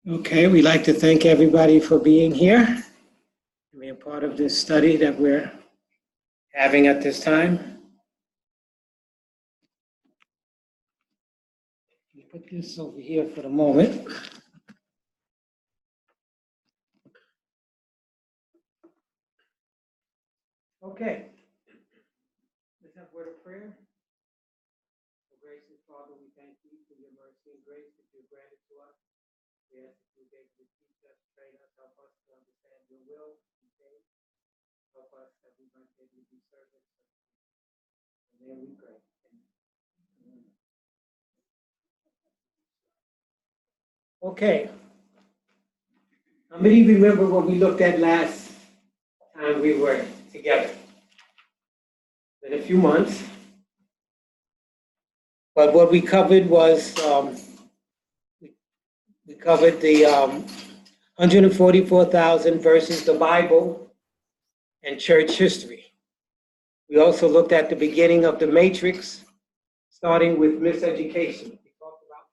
Okay, we'd like to thank everybody for being here and being part of this study that we're having at this time. Put this over here for the moment. Okay. Let's have a word of prayer. Oh, gracious Father, we thank you for your mercy and grace that you've granted to us. We ask that you gave to teach us, train us, help us to understand your will and faith. Help us that we might be able to be servants. And then we pray. Amen. Okay. How many remember what we looked at last time we were together? In a few months. But what we covered was, we covered the 144,000 versus the Bible and church history. We also looked at the beginning of the matrix, starting with miseducation. We talked about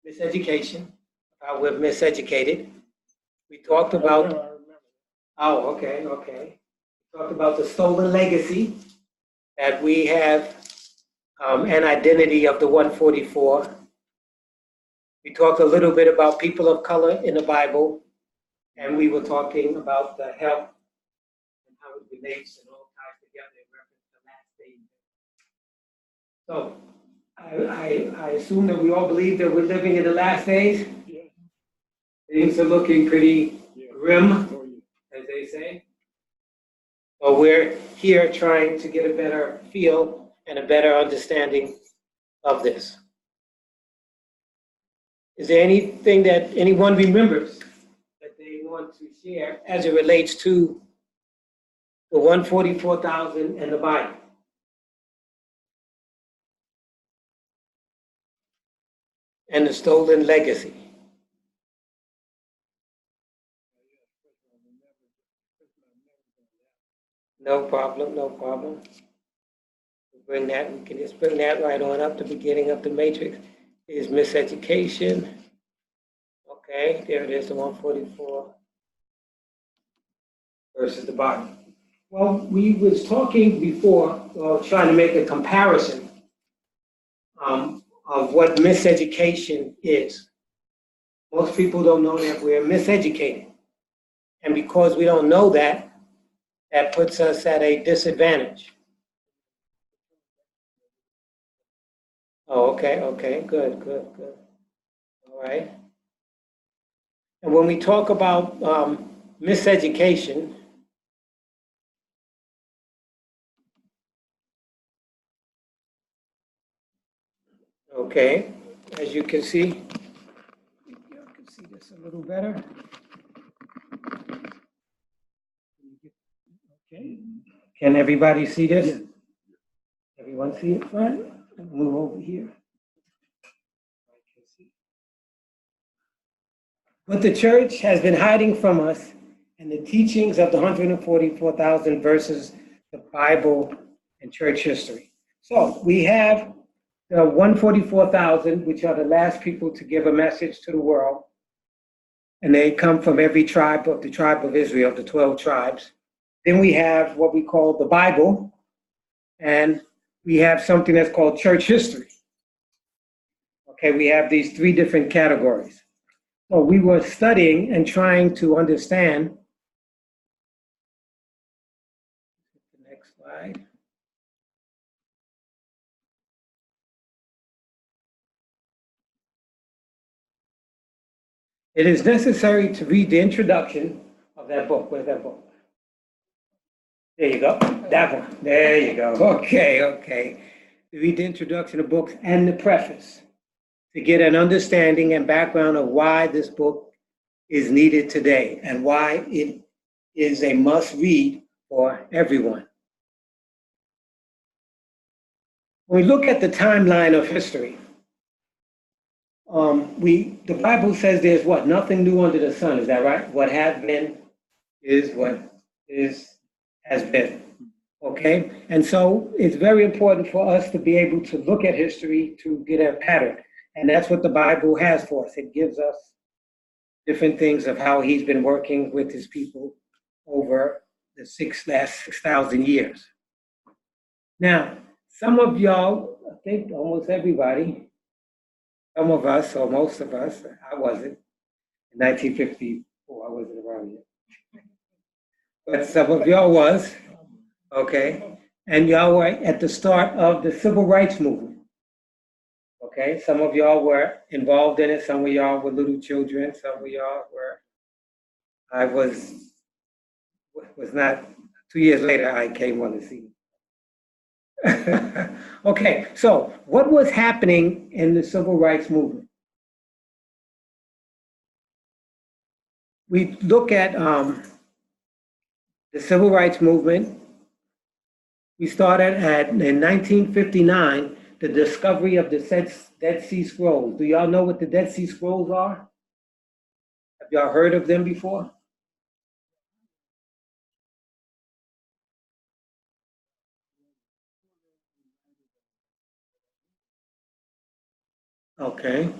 miseducation, how we're miseducated. We talked about, okay. We talked about the stolen legacy, that we have an identity of the 144. We talked a little bit about people of color in the Bible, and we were talking about the health and how it relates and all ties together in reference to last days. So I assume that we all believe that we're living in the last days. Yeah. Things are looking pretty grim, as they say. So we're here trying to get a better feel and a better understanding of this. Is there anything that anyone remembers that they want to share as it relates to the 144,000 and the Bible? And the stolen legacy? No problem. We can just bring that right on up. The beginning of the matrix is miseducation. Okay, there it is, the 144 versus the Bible. Well, we was talking before, trying to make a comparison of what miseducation is. Most people don't know that we're miseducated. And because we don't know that, that puts us at a disadvantage. Oh, okay, good. All right. And when we talk about miseducation, okay, as you can see this a little better. Okay, can everybody see this? Yeah. Everyone see it fine? Move over here. What the church has been hiding from us and the teachings of the 144,000 versus the Bible and church history. So we have the 144,000, which are the last people to give a message to the world. And they come from every tribe of the tribe of Israel, the 12 tribes. Then we have what we call the Bible, and we have something that's called church history. Okay, we have these three different categories. So we were studying and trying to understand. The next slide. It is necessary to read the introduction of that book. Where's that book? There you go. That one. There you go. Okay. Read the introduction of books and the preface to get an understanding and background of why this book is needed today and why it is a must read for everyone. When we look at the timeline of history, the Bible says there's what? Nothing new under the sun. Is that right? What has been is what has been. Okay? And so it's very important for us to be able to look at history to get a pattern. And that's what the Bible has for us. It gives us different things of how he's been working with his people over the last 6,000 years. Now, some of y'all, I think almost everybody, some of us, or most of us, I wasn't, in 1954, I wasn't around yet. But some of y'all was, okay? And y'all were at the start of the civil rights movement. Okay, some of y'all were involved in it, some of y'all were little children, some of y'all were, I was not, 2 years later, I came on the scene. Okay, so what was happening in the civil rights movement? We look at the civil rights movement. We started in 1959, the discovery of the Dead Sea Scrolls. Do y'all know what the Dead Sea Scrolls are? Have y'all heard of them before? Okay.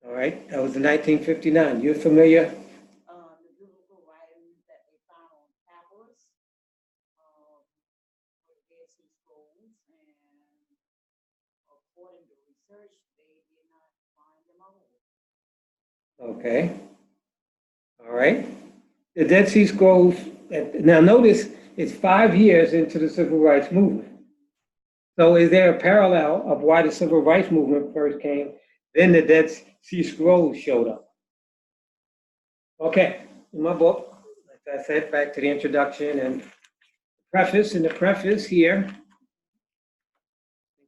All right, that was in 1959. You're familiar? The biblical writings that they found on tablets, were Dead Sea Scrolls, and according to research, they did not find them all. Okay. All right. The Dead Sea Scrolls, now notice it's 5 years into the civil rights movement. So is there a parallel of why the civil rights movement first came, then the Dead Sea Scrolls showed up? Okay, in my book, like I said, back to the introduction and preface. In the preface here,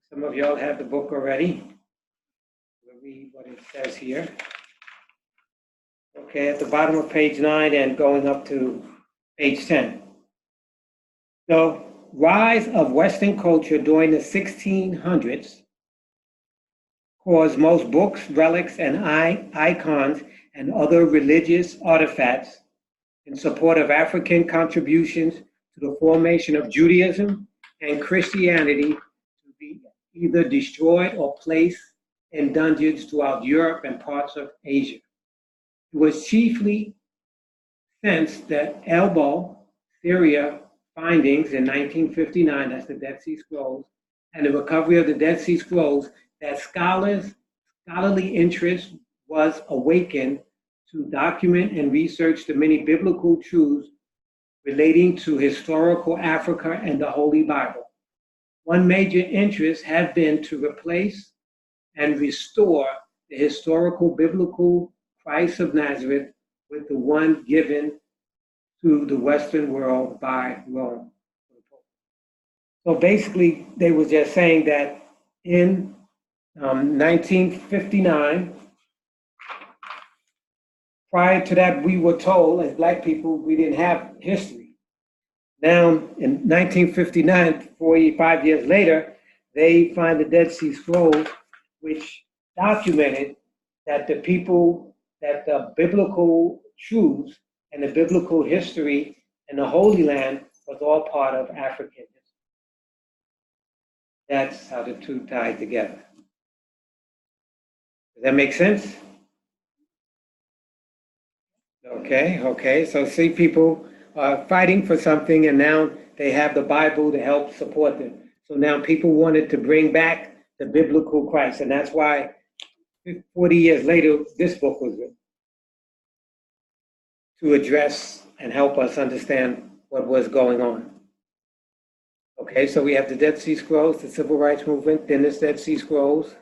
some of y'all have the book already. We'll read what it says here. Okay, at the bottom of page 9 and going up to page 10. The rise of Western culture during the 1600s caused most books, relics, and icons and other religious artifacts in support of African contributions to the formation of Judaism and Christianity to be either destroyed or placed in dungeons throughout Europe and parts of Asia. It was chiefly since the Elbow, Syria findings in 1959, that's the Dead Sea Scrolls, and the recovery of the Dead Sea Scrolls that scholarly interest was awakened to document and research the many biblical truths relating to historical Africa and the Holy Bible. One major interest has been to replace and restore the historical biblical Christ of Nazareth with the one given to the Western world by Rome. So basically, they were just saying that in 1959, prior to that, we were told as Black people, we didn't have history. Now, in 1959, 45 years later, they find the Dead Sea Scrolls, which documented that the people, that the biblical truths and the biblical history and the Holy Land was all part of African history. That's how the two tied together. Does that make sense? Okay. So see, people are fighting for something, and now they have the Bible to help support them. So now people wanted to bring back the biblical Christ, and that's why 40 years later, this book was written to address and help us understand what was going on. Okay, so we have the Dead Sea Scrolls, the Civil Rights Movement, then this Dead Sea Scrolls.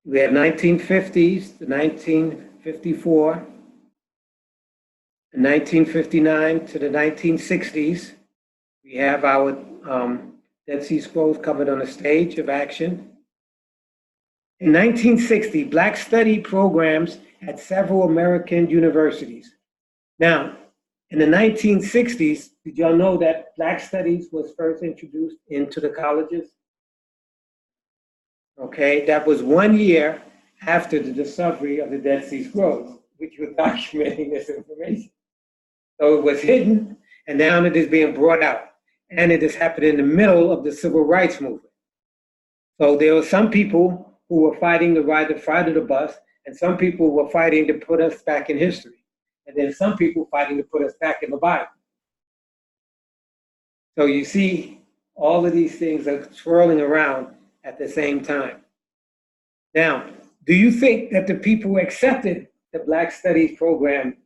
We have 1950s, the 1954, the 1959 to the 1960s. We have our Dead Sea Scrolls covered on a stage of action. In 1960, Black study programs at several American universities. Now, in the 1960s, did y'all know that Black studies was first introduced into the colleges? Okay, that was 1 year after the discovery of the Dead Sea Scrolls, which was documenting this information. So it was hidden, and now it is being brought out. And it has happened in the middle of the civil rights movement. So there were some people who were fighting to ride the front of the bus, and some people were fighting to put us back in history. And then some people fighting to put us back in the Bible. So you see, all of these things are swirling around at the same time. Now, do you think that the people accepted the Black Studies program,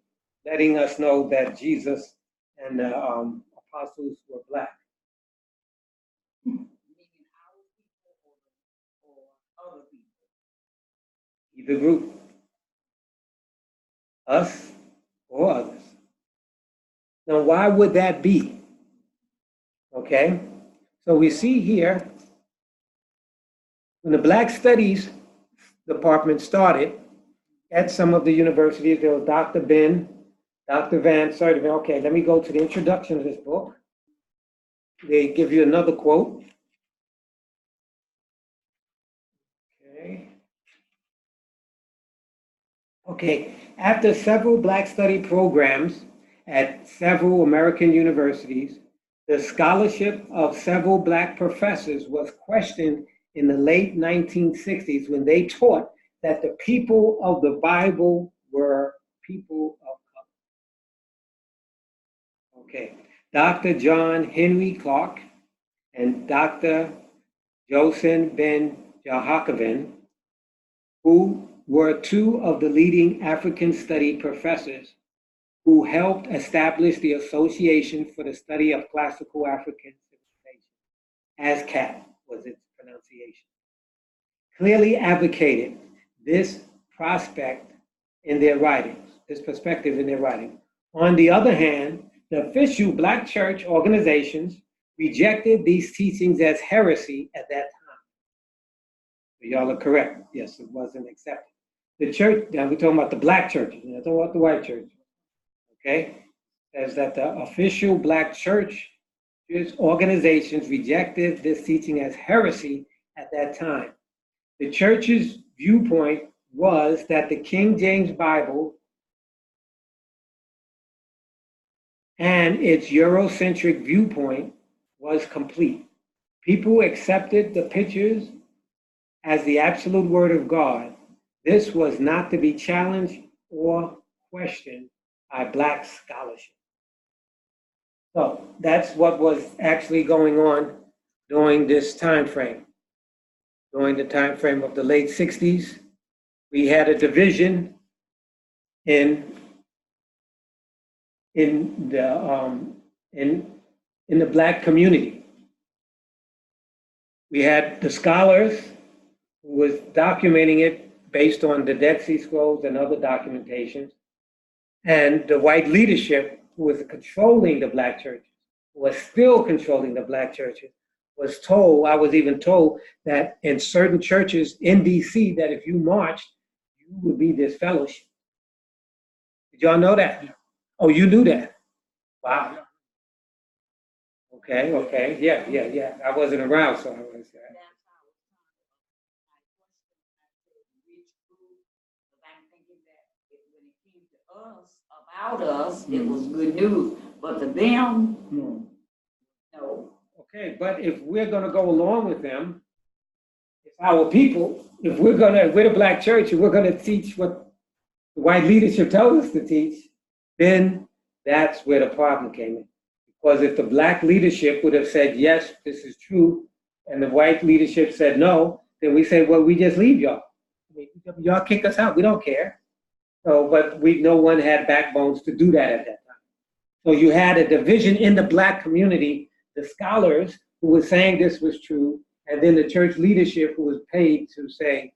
letting us know that Jesus and the apostles were Black? Meaning our people or other people. Either group, us or others. Now, why would that be? Okay, so we see here, when the Black Studies department started at some of the universities, there was Dr. Ben, Dr. Van Sertivan. Okay, let me go to the introduction of this book. They give you another quote. Okay, after several Black study programs at several American universities, the scholarship of several Black professors was questioned in the late 1960s when they taught that the people of the Bible were people of color. Okay, Dr. John Henry Clark and Dr. Joseph Ben Jahakoven, who were two of the leading African study professors who helped establish the Association for the Study of Classical African Civilization, ASCAP was its pronunciation, clearly advocated this prospect in their writings, this perspective in their writing. On the other hand, the official Black church organizations rejected these teachings as heresy at that time. Y'all are correct. Yes, it wasn't accepted. The church, now we're talking about the Black churches, we're not talking about the white churches. Okay? Says that the official Black church organizations rejected this teaching as heresy at that time. The church's viewpoint was that the King James Bible and its Eurocentric viewpoint was complete. People accepted the pictures as the absolute word of God. This was not to be challenged or questioned by Black scholarship. So that's what was actually going on during this time frame. During the time frame of the late 60s, we had a division in the Black community. We had the scholars who was documenting it based on the Dead Sea Scrolls and other documentations, and the white leadership who was controlling the Black churches, who was still controlling the Black churches, was told, I was even told, that in certain churches in DC, that if you marched, you would be disfellowshipped. Did y'all know that? Yeah. Oh, you knew that? Wow. Okay, yeah. I wasn't around, so I was. About us, it was good news, but to them, no. Okay, but if we're going to go along with them, it's our people. If we're the Black church, and we're going to teach what the white leadership tells us to teach, then that's where the problem came in. Because if the Black leadership would have said, yes, this is true, and the white leadership said no, then we say, well, we just leave y'all. Y'all kick us out, we don't care. So, but no one had backbones to do that at that time. So you had a division in the Black community, the scholars who were saying this was true, and then the church leadership who was paid to say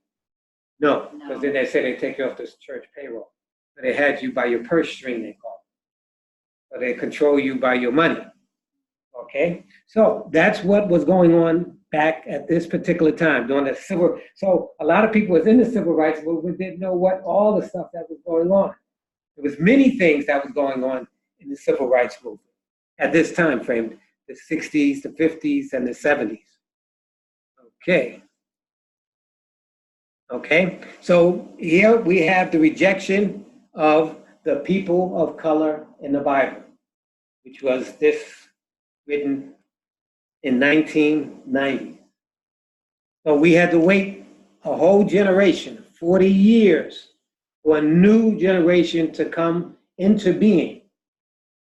no, because then they said they take you off this church payroll. So they had you by your purse string, they call it. So they control you by your money. Okay, so that's what was going on back at this particular time during the civil. So a lot of people was in the civil rights movement didn't know what all the stuff that was going on. There was many things that was going on in the civil rights movement at this time frame, the 60s, the 50s, and the 70s. Okay, so here we have the rejection of the people of color in the Bible, which was this written in 1990. So we had to wait a whole generation, 40 years, for a new generation to come into being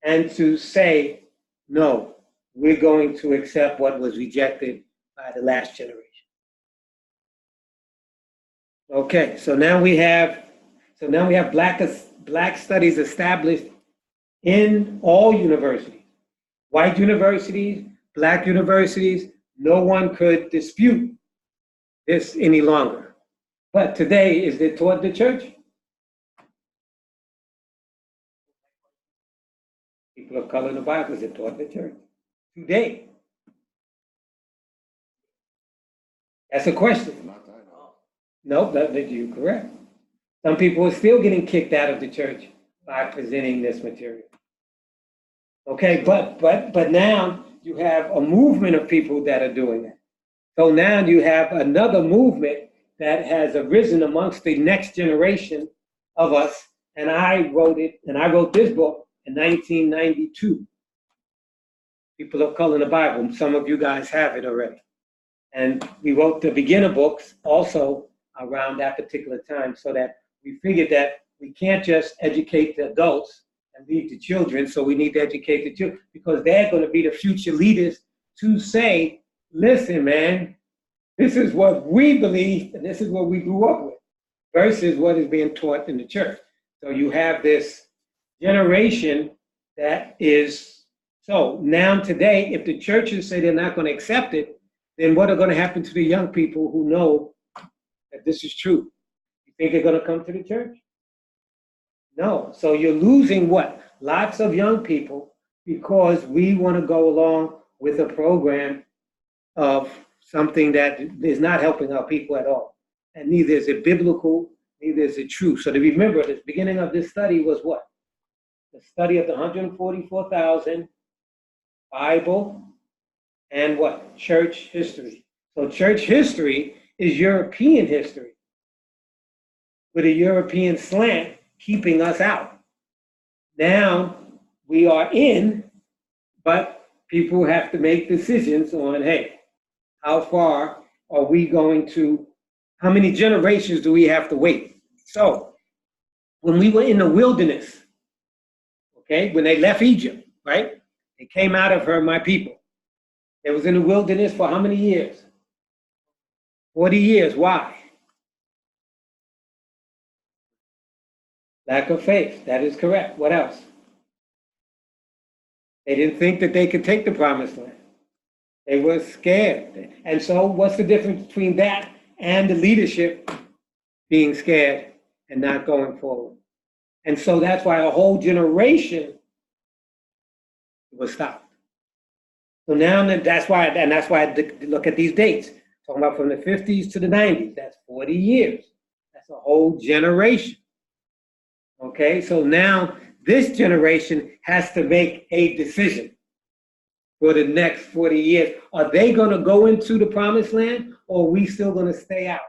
and to say, no, we're going to accept what was rejected by the last generation. Okay, so now we have black studies established in all universities. White universities, black universities, no one could dispute this any longer. But today, is it taught the church? People of color in the Bible, is it taught the church? Today. That's a question. No, that you're correct. Some people are still getting kicked out of the church by presenting this material. Okay, but now you have a movement of people that are doing that. So now you have another movement that has arisen amongst the next generation of us. And I wrote this book in 1992. People of Color in the Bible. Some of you guys have it already. And we wrote the beginner books also around that particular time, so that we figured that we can't just educate the adults and leave the children. So we need to educate the children, because they're going to be the future leaders to say, listen, man, this is what we believe and this is what we grew up with, versus what is being taught in the church. So you have this generation that is, so now today, if the churches say they're not going to accept it, then what are going to happen to the young people who know that this is true? You think they're going to come to the church? No. So you're losing what? Lots of young people, because we want to go along with a program of something that is not helping our people at all. And neither is it biblical, neither is it true. So to remember, the beginning of this study was what? The study of the 144,000, Bible, and what? Church history. So church history is European history, with a European slant keeping us out. Now we are in, but people have to make decisions on, hey, how far are we going to, how many generations do we have to wait? So when we were in the wilderness, okay, when they left Egypt, right? They came out of her, my people. They was in the wilderness for how many years? 40 years. Why? Lack of faith. That is correct. What else? They didn't think that they could take the promised land. They were scared. And so what's the difference between that and the leadership being scared and not going forward? And so that's why a whole generation was stopped. So now that's why I look at these dates. Talking about from the 50s to the 90s, that's 40 years. That's a whole generation. Okay, so now this generation has to make a decision for the next 40 years. Are they going to go into the promised land, or are we still going to stay out?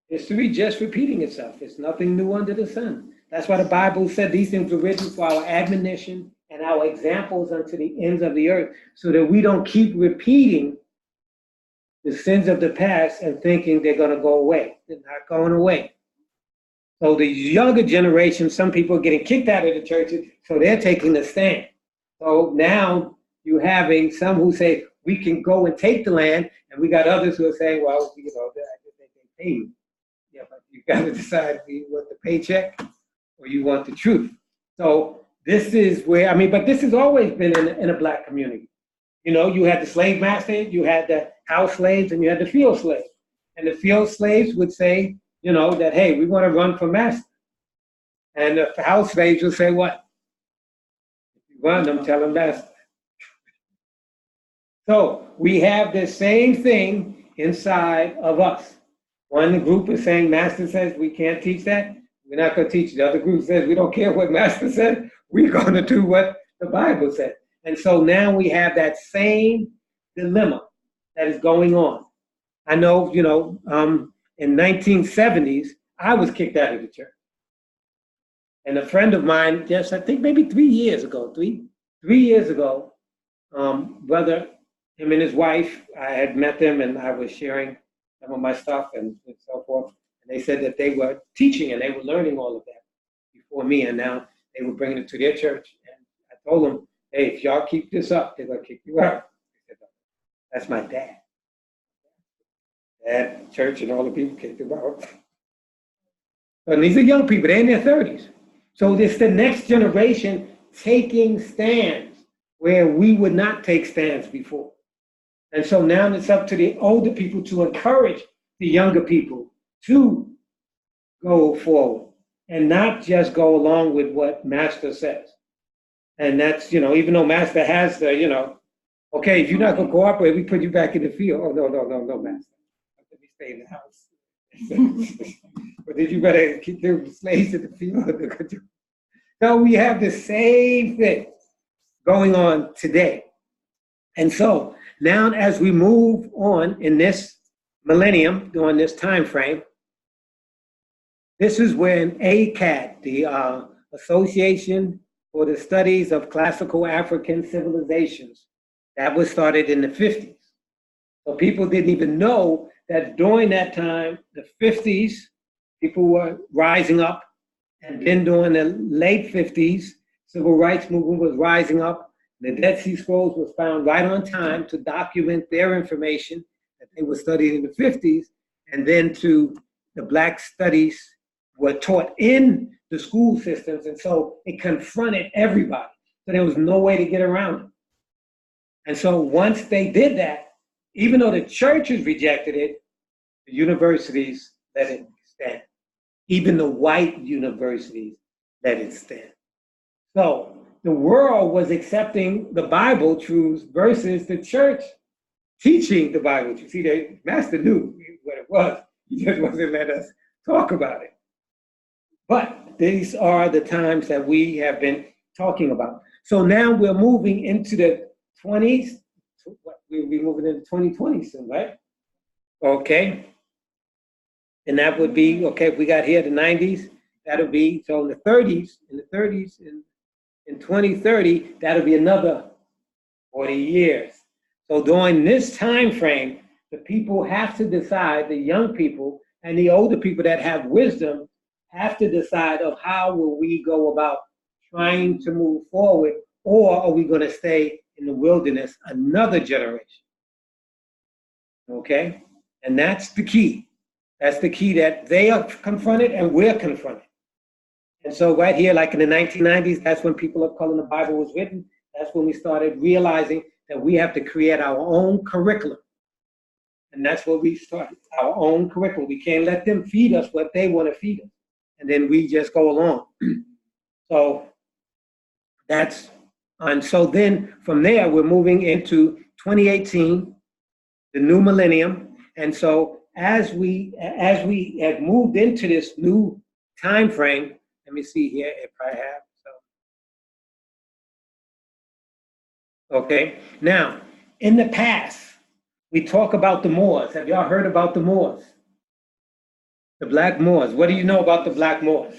History just repeating itself. It's nothing new under the sun. That's why the Bible said these things were written for our admonition and our examples unto the ends of the earth, so that we don't keep repeating the sins of the past and thinking they're going to go away. They're not going away. So the younger generation, some people are getting kicked out of the churches, so they're taking the stand. So now you're having some who say, we can go and take the land, and we got others who are saying, well, I just think they pay you. Yeah, but you got to decide if you want the paycheck or you want the truth. So this is where, but this has always been in a black community. You know, you had the slave master, you had the house slaves, and you had the field slaves. And the field slaves would say, that, hey, we want to run for master. And the house slaves would say, what? If you run, I'm telling master. So we have the same thing inside of us. One group is saying, master says we can't teach that. We're not going to teach. The other group says, we don't care what master said. We're going to do what the Bible said. And so now we have that same dilemma that is going on. I know, in 1970s, I was kicked out of the church. And a friend of mine, I think maybe 3 years ago, three years ago, Brother him and his wife, I had met them and I was sharing some of my stuff and so forth. And they said that they were teaching and they were learning all of that before me. And now they were bringing it to their church. And I told them, hey, if y'all keep this up, they're going to kick you out. Said, that's my dad. Dad, church, and all the people kicked him out. And these are young people, they're in their 30s. So it's the next generation taking stands where we would not take stands before. And so now it's up to the older people to encourage the younger people to go forward and not just go along with what Master says. And that's, even though Master has the, okay, if you're not going to cooperate, we put you back in the field. Oh, no, Master. Let me stay in the house. But then you better keep the slaves in the field. So we have the same thing going on today. And so now as we move on in this millennium, during this time frame, this is when ACAT, the Association for the Studies of Classical African Civilizations, that was started in the 50s. So people didn't even know that during that time, the 50s, people were rising up. And then during the late 50s, civil rights movement was rising up. The Dead Sea Scrolls was found right on time to document their information that they were studied in the 50s. And then to the Black studies were taught in the school systems. And so it confronted everybody. So there was no way to get around it. And so once they did that, even though the churches rejected it, the universities let it stand. Even the white universities let it stand. So the world was accepting the Bible truths versus the church teaching the Bible truths. See, the Master knew what it was. He just wasn't letting us talk about it. But these are the times that we have been talking about. So now we're moving into the 20s. We'll be moving into 2020 soon, right? Okay. And that would be, okay, if we got here the 90s, that'll be, so in the 30s, in 2030, that'll be another 40 years. So during this time frame, the people have to decide, the young people and the older people that have wisdom have to decide of how will we go about trying to move forward, or are we going to stay in the wilderness another generation? Okay? And that's the key. That's the key that they are confronted and we're confronted. And so right here, like in the 1990s, that's when people of color in the Bible was written. That's when we started realizing that we have to create our own curriculum. And that's what we started, our own curriculum. We can't let them feed us what they want to feed us. And then we just go along. So that's, and so then from there, we're moving into 2018, the new millennium. And so as we have moved into this new time frame, let me see here if I have. So. Okay, now in the past, we talk about the Moors. Have y'all heard about the Moors? The Black Moors. What do you know about the Black Moors?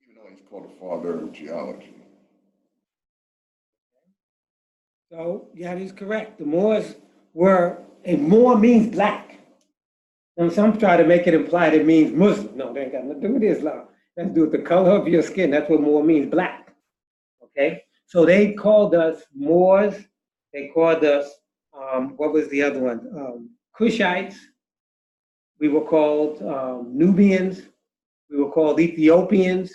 Even though he's called the father of geology. So, yeah, he's correct. The Moors were, a Moor means black. And some try to make it imply that it means Muslim. No, they ain't got nothing to do with Islam. That's to do with the color of your skin. That's what Moor means, black. Okay? So they called us Moors. They called us, what was the other one? Cushites. We were called Nubians. We were called Ethiopians.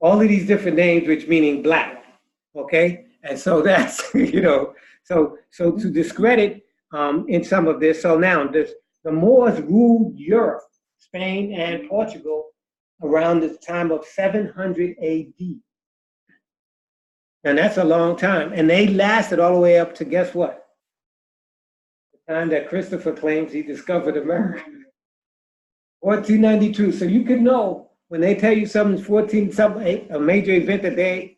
All of these different names, which meaning black. Okay? And so that's, so to discredit in some of this, so now the Moors ruled Europe, Spain and Portugal around the time of 700 AD. And that's a long time. And they lasted all the way up to, guess what? The time that Christopher claims he discovered America. 1492. So you could know when they tell you something's 14, something, a major event that you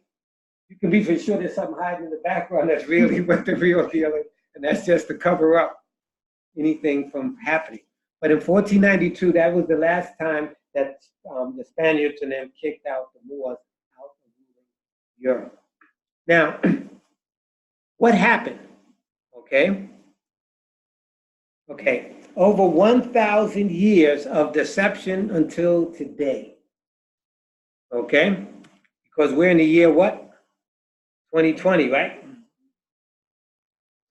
can be for sure there's something hiding in the background that's really what the real deal is. And that's just to cover up anything from happening. But in 1492, that was the last time that the Spaniards and them kicked out the Moors out of Europe. Now, what happened? Okay, over 1,000 years of deception until today. Okay, because we're in the year what? 2020, right?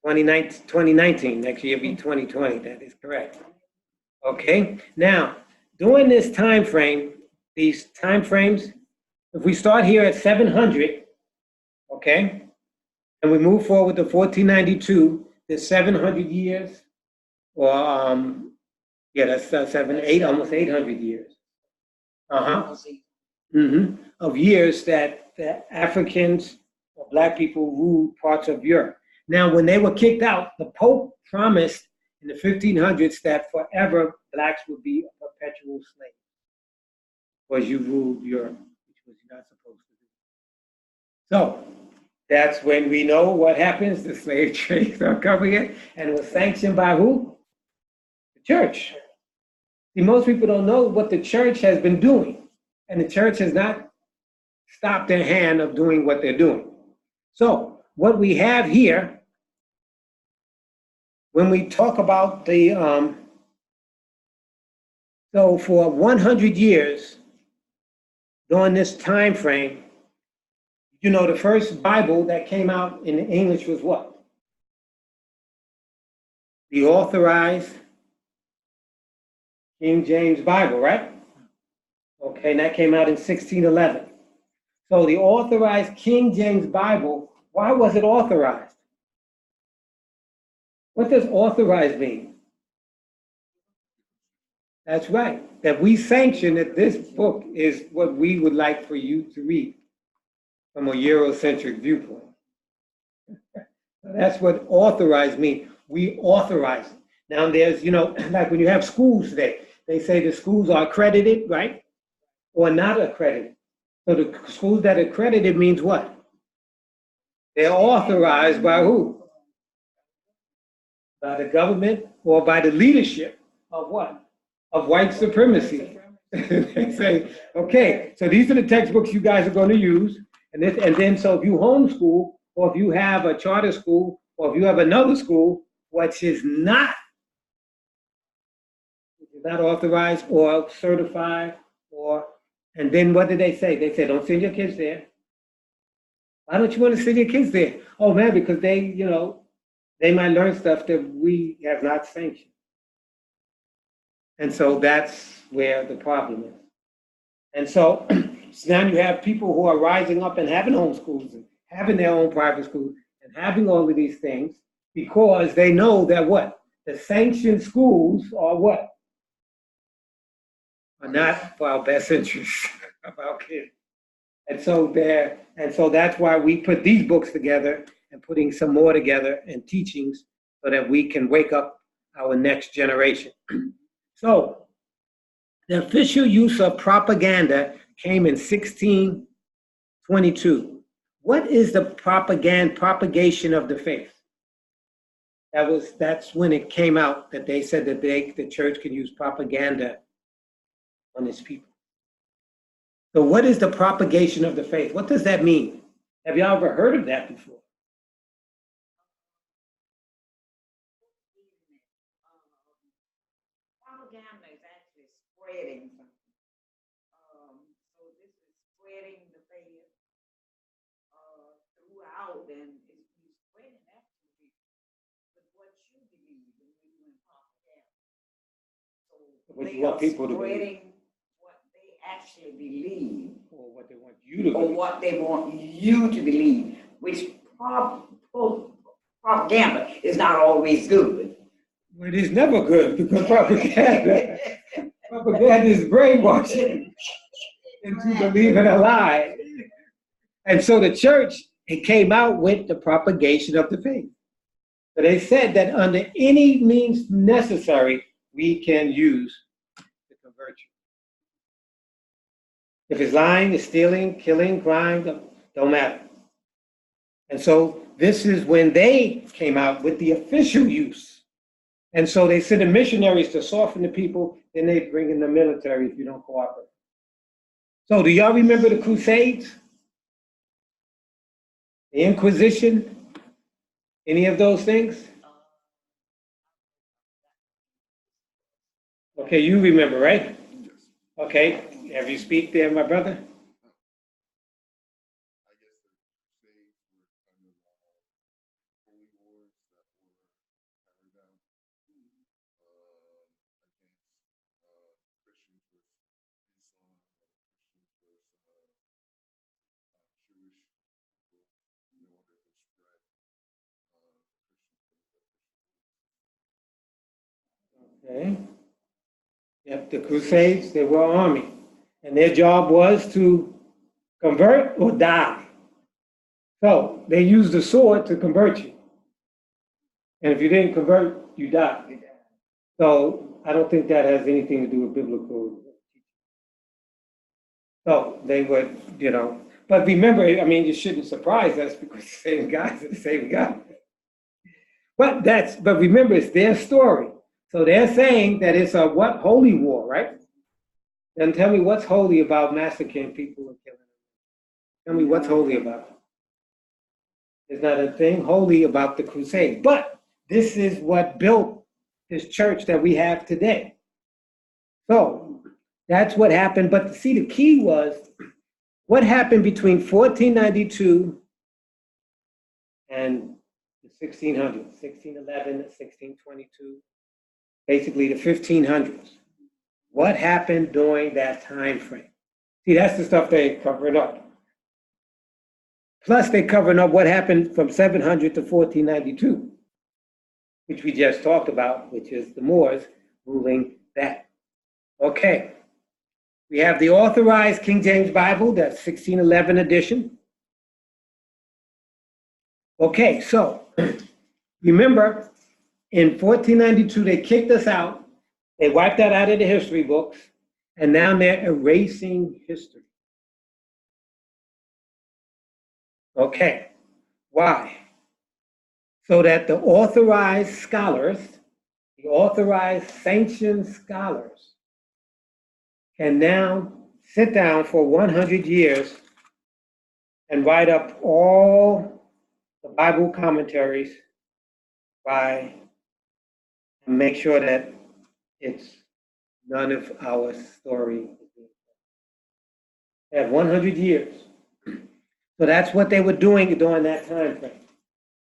2019, next year will be 2020, that is correct. Okay, now, during this time frame, these time frames, if we start here at 700, okay, and we move forward to 1492, there's 700 years, or yeah, that's almost 800 years. Of years that the Africans or Black people ruled parts of Europe. Now, when they were kicked out, the Pope promised in the 1500s that forever Blacks would be a perpetual slave, because you ruled Europe, which was not supposed to do. So that's when we know what happens. The slave trades are covering it, and it was sanctioned by who? The church. See, most people don't know what the church has been doing, and the church has not stopped their hand of doing what they're doing. So what we have here, when we talk about the, so for 100 years, during this time frame, you know, the first Bible that came out in English was what? The Authorized King James Bible, right? Okay, and that came out in 1611. So the Authorized King James Bible, why was it authorized? What does authorized mean? That's right, that we sanction that this book is what we would like for you to read from a Eurocentric viewpoint. That's what authorized means. We authorize it. Now there's, you know, like when you have schools today, they say the schools are accredited, right? Or not accredited. So the schools that are accredited means what? They're authorized by who? By the government or by the leadership of what? Of white supremacy. They say, okay, so these are the textbooks you guys are going to use. And then so if you homeschool, or if you have a charter school, or if you have another school, which is not authorized or certified, and then what did they say? They said, don't send your kids there. Why don't you want to send your kids there? Oh man, because they, you know, they might learn stuff that we have not sanctioned. And so that's where the problem is. And so now you have people who are rising up and having homeschools and having their own private schools and having all of these things because they know that what? The sanctioned schools are what? Are not for our best interests of our kids. And so that's why we put these books together and putting some more together and teachings so that we can wake up our next generation. So the official use of propaganda came in 1622. What is the propagation of the faith? That's when it came out that they said that the church can use propaganda on its people. So what is the propagation of the faith? What does that mean? Have y'all ever heard of that before? Propaganda is actually spreading something. So this is spreading the faith throughout, and it's spreading actually with what you believe when you're doing propaganda. So What they you want are people to believe. spreading what they actually believe, Or what they want you to or believe. what they want you to believe, which propaganda is not always good. Well, it is never good because propaganda is brainwashing into believing a lie. And so the church it came out with the propagation of the faith. So they said that under any means necessary, we can use to convert you. If it's lying, it's stealing, killing, crime, don't matter. And so this is when they came out with the official use. And so they sent the missionaries to soften the people, then they bring in the military if you don't cooperate. So do y'all remember the Crusades? The Inquisition? Any of those things? Okay, you remember, right? Yes. Okay, have you speak there, my brother? I guess the Crusades were kind of holy wars that were carried out against Christians with Islam, Christians with Jewish people in order to spread Christian faith. Okay. Yep, the Crusades, they were an army. And their job was to convert or die. So they used the sword to convert you. And if you didn't convert, you died. So I don't think that has anything to do with biblical. So they would, but remember, I mean, you shouldn't surprise us because the same guys are the same guys. But remember, it's their story. So they're saying that it's a what? Holy war, right? Then tell me what's holy about massacring people and killing them. Tell me what's holy about it. There's not a thing holy about the crusade. But this is what built this church that we have today. So that's what happened. But see, the key was what happened between 1492 and the 1600s, 1611 to 1622, basically the 1500s. What happened during that time frame? See, that's the stuff they covered up. Plus, they covered up what happened from 700 to 1492, which we just talked about, which is the Moors ruling that. Okay. We have the authorized King James Bible, that's 1611 edition. Okay, so remember, in 1492, they kicked us out. They wiped that out of the history books, and now they're erasing history. Okay, why? So that the authorized scholars, the authorized sanctioned scholars, can now sit down for 100 years and write up all the Bible commentaries and make sure that it's none of our story. They have 100 years. So that's what they were doing during that time frame.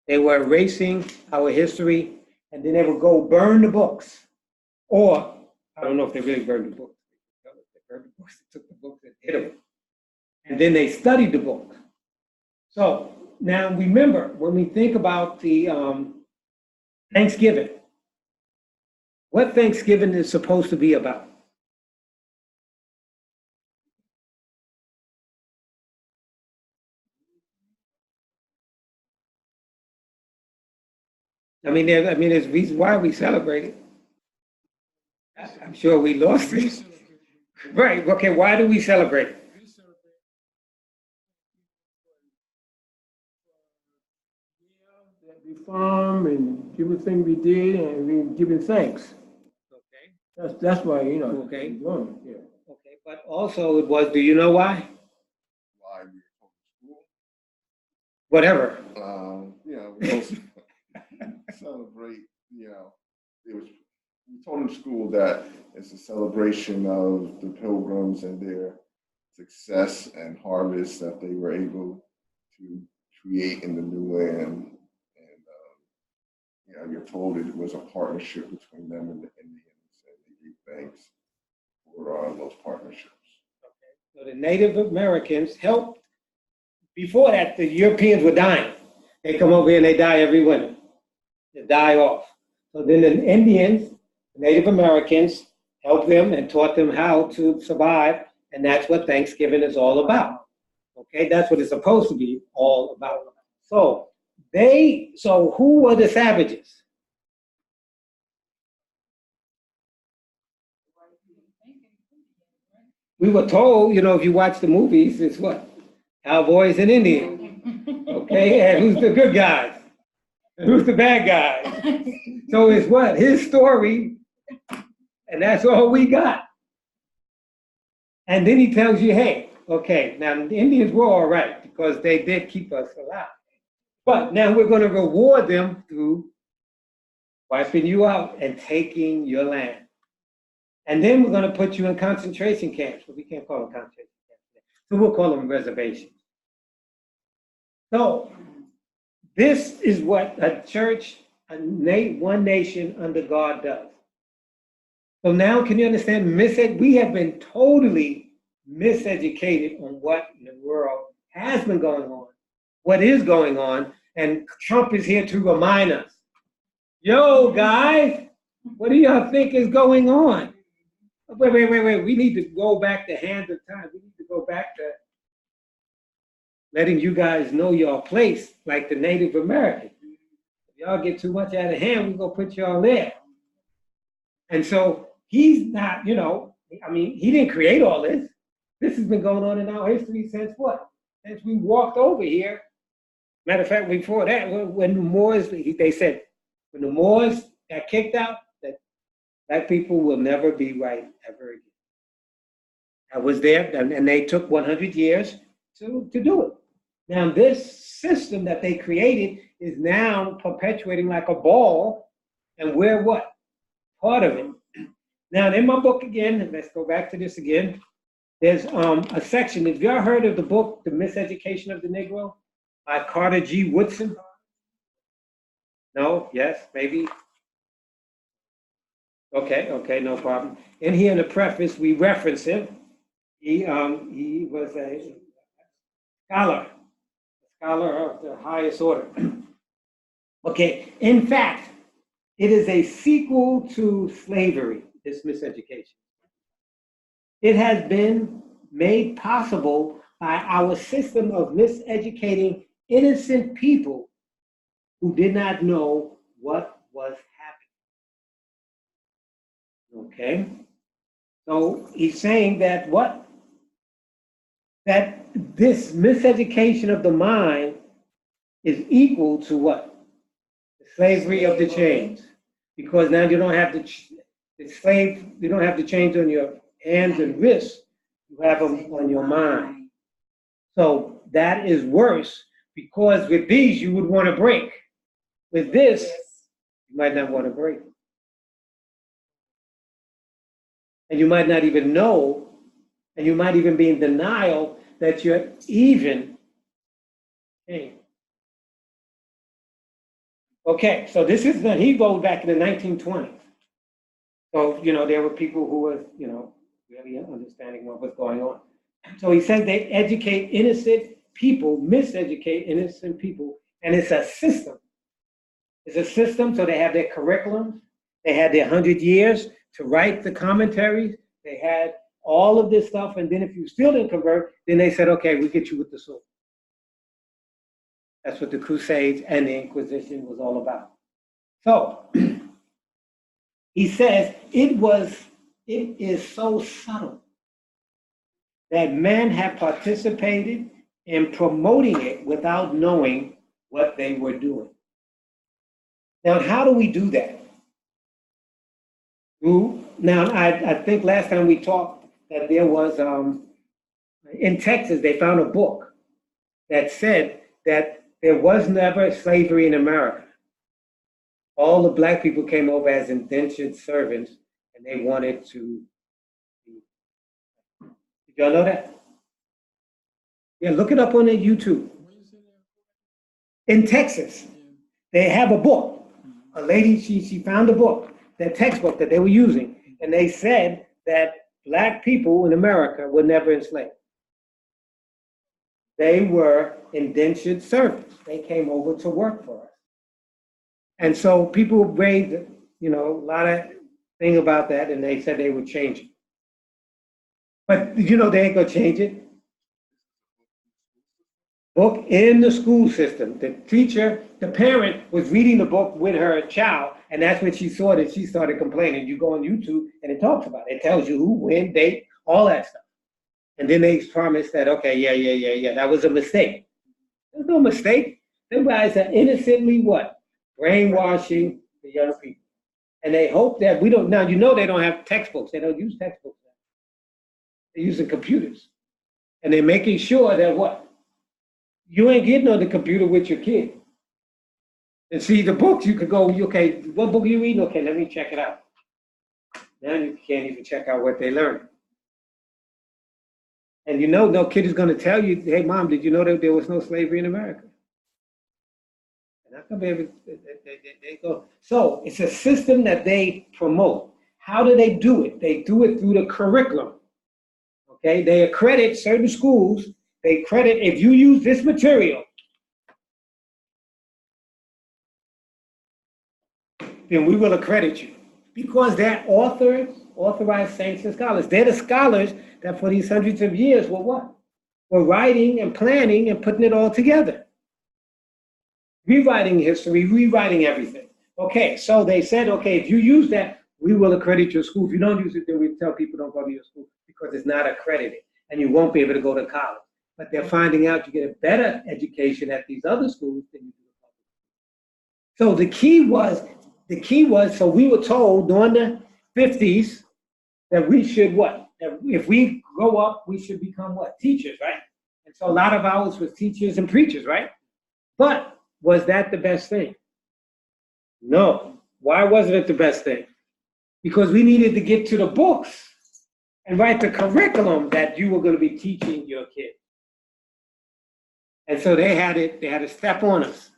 They were erasing our history, and then they would go burn the books. Or, I don't know if they really burned the books. They burned the books, they took the books and hid them. And then they studied the book. So now remember, when we think about the Thanksgiving, what Thanksgiving is supposed to be about? There's a reason why we celebrate it. I'm sure we lost it. Right, okay, why do we celebrate it? We farm and everything we did, and we giving thanks. Okay. That's why, Okay. we're doing it, yeah. Okay, but also it was, do you know why? Why we were taught in school? Whatever. We also celebrate, we taught in school that it's a celebration of the pilgrims and their success and harvest that they were able to create in the new land. And, you're told it was a partnership between them and the Indians, and they gave thanks for those partnerships. Okay. So the Native Americans helped. Before that, the Europeans were dying. They come over here and they die every winter. They die off. So then the Indians, the Native Americans, helped them and taught them how to survive, and that's what Thanksgiving is all about. Okay, that's what it's supposed to be all about. So who were the savages? We were told, if you watch the movies, it's what? Cowboys and Indians. Okay, and who's the good guys? And who's the bad guys? So it's what? His story, and that's all we got. And then he tells you, hey, okay, now the Indians were all right because they did keep us alive. But now we're going to reward them through wiping you out and taking your land. And then we're going to put you in concentration camps. But we can't call them concentration camps. So we'll call them reservations. So this is what a church, one nation under God does. So now can you understand? We have been totally miseducated on what in the world has been going on, what is going on, and Trump is here to remind us. Yo, guys, what do y'all think is going on? Wait. We need to go back to hands of time. We need to go back to letting you guys know your place, like the Native Americans. If y'all get too much out of hand, we're going to put y'all there. And so he's not, he didn't create all this. This has been going on in our history since what? Since we walked over here. Matter of fact, before that, when the Moors, they said, when the Moors got kicked out, that black people will never be right ever again. I was there, and they took 100 years to do it. Now, this system that they created is now perpetuating like a ball, and we're what? Part of it. Now, in my book again, let's go back to this again. There's a section. Have y'all heard of the book, The Miseducation of the Negro, by Carter G. Woodson? No? Yes? Maybe? Okay, no problem. In here in the preface, we reference him. He was a scholar of the highest order. Okay, in fact, it is a sequel to slavery, this miseducation. It has been made possible by our system of miseducating innocent people who did not know what was happening. Okay? So he's saying that what? That this miseducation of the mind is equal to what? The slavery of the chains. Because now you don't have you don't have the chains on your hands and wrists, you have them on your mind. So that is worse because with these you would want to break. With this, you might not want to break. And you might not even know, and you might even be in denial that you're even changed. Okay, so this is he goes back in the 1920s. So, there were people who were, really understanding what was going on. So he said they educate innocent people, miseducate innocent people, and it's a system. It's a system, so they have their curriculums. They had their 100 years to write the commentaries. They had all of this stuff, and then if you still didn't convert, then they said, okay, we get you with the sword. That's what the Crusades and the Inquisition was all about. So he says it is so subtle that men have participated in promoting it without knowing what they were doing. Now, how do we do that? Now, I think last time we talked that there was, in Texas, they found a book that said that there was never slavery in America. All the black people came over as indentured servants, and they wanted to. Did y'all know that? Yeah, look it up on the YouTube. In Texas, they have a book. A lady, she found a book, that textbook that they were using, and they said that black people in America were never enslaved. They were indentured servants. They came over to work for us. And so people raised, a lot of thing about that, and they said they would change it. But, they ain't gonna change it. book in the school system. The teacher, the parent was reading the book with her child, and that's when she saw it, she started complaining. You go on YouTube and it talks about it. It tells you who, when, date, all that stuff. And then they promised that, okay, yeah, that was a mistake. There's no mistake. Them guys are innocently what? Brainwashing the young people. And they hope that we don't, now you know they don't have textbooks. They don't use textbooks. They're using computers. And they're making sure that what? You ain't getting on the computer with your kid. And see the books, you could go, okay, what book are you reading? Okay, let me check it out. Now you can't even check out what they learned. And you know, no kid is going to tell you, hey, mom, did you know that there was no slavery in America? And how come they go? So it's a system that they promote. How do they do it? They do it through the curriculum. Okay, they accredit certain schools. They credit, if you use this material, then we will accredit you. Because they're authors, authorized saints and scholars. They're the scholars that for these hundreds of years were what? Were writing and planning and putting it all together. Rewriting history, rewriting everything. Okay, so they said, okay, if you use that, we will accredit your school. If you don't use it, then we tell people don't go to your school because it's not accredited and you won't be able to go to college. But they're finding out you get a better education at these other schools than you do at public. So the key was, so we were told during the 50s that we should what? That if we grow up, we should become what? Teachers, right? And so a lot of ours was teachers and preachers, right? But was that the best thing? No. Why wasn't it the best thing? Because we needed to get to the books and write the curriculum that you were going to be teaching your kids. And so they had a step on us.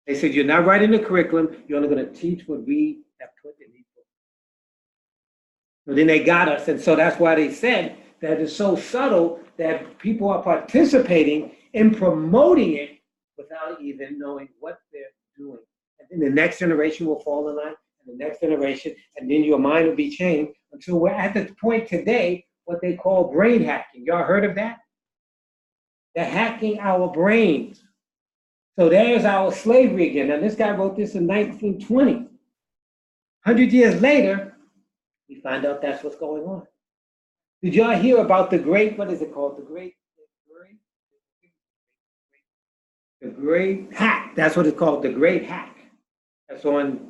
They said, you're not writing the curriculum, you're only going to teach what we have put in these books. So then they got us, and so that's why they said that it's so subtle that people are participating in promoting it without even knowing what they're doing. And then the next generation will fall in line, and the next generation, and then your mind will be changed until we're at the point today, what they call brain hacking. Y'all heard of that? They're hacking our brains. So there's our slavery again. Now, this guy wrote this in 1920. 100 years later, we find out that's what's going on. Did y'all hear about the great, what is it called? The great hack. That's what it's called, the great hack. That's on,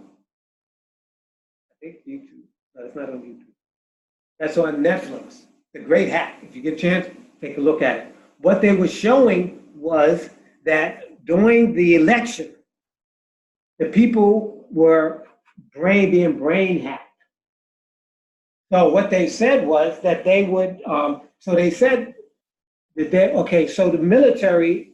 I think, YouTube. No, it's not on YouTube. That's on Netflix. The great hack. If you get a chance, take a look at it. What they were showing was that during the election, the people were being brain hacked. So what they said was that they would, so they said that so the military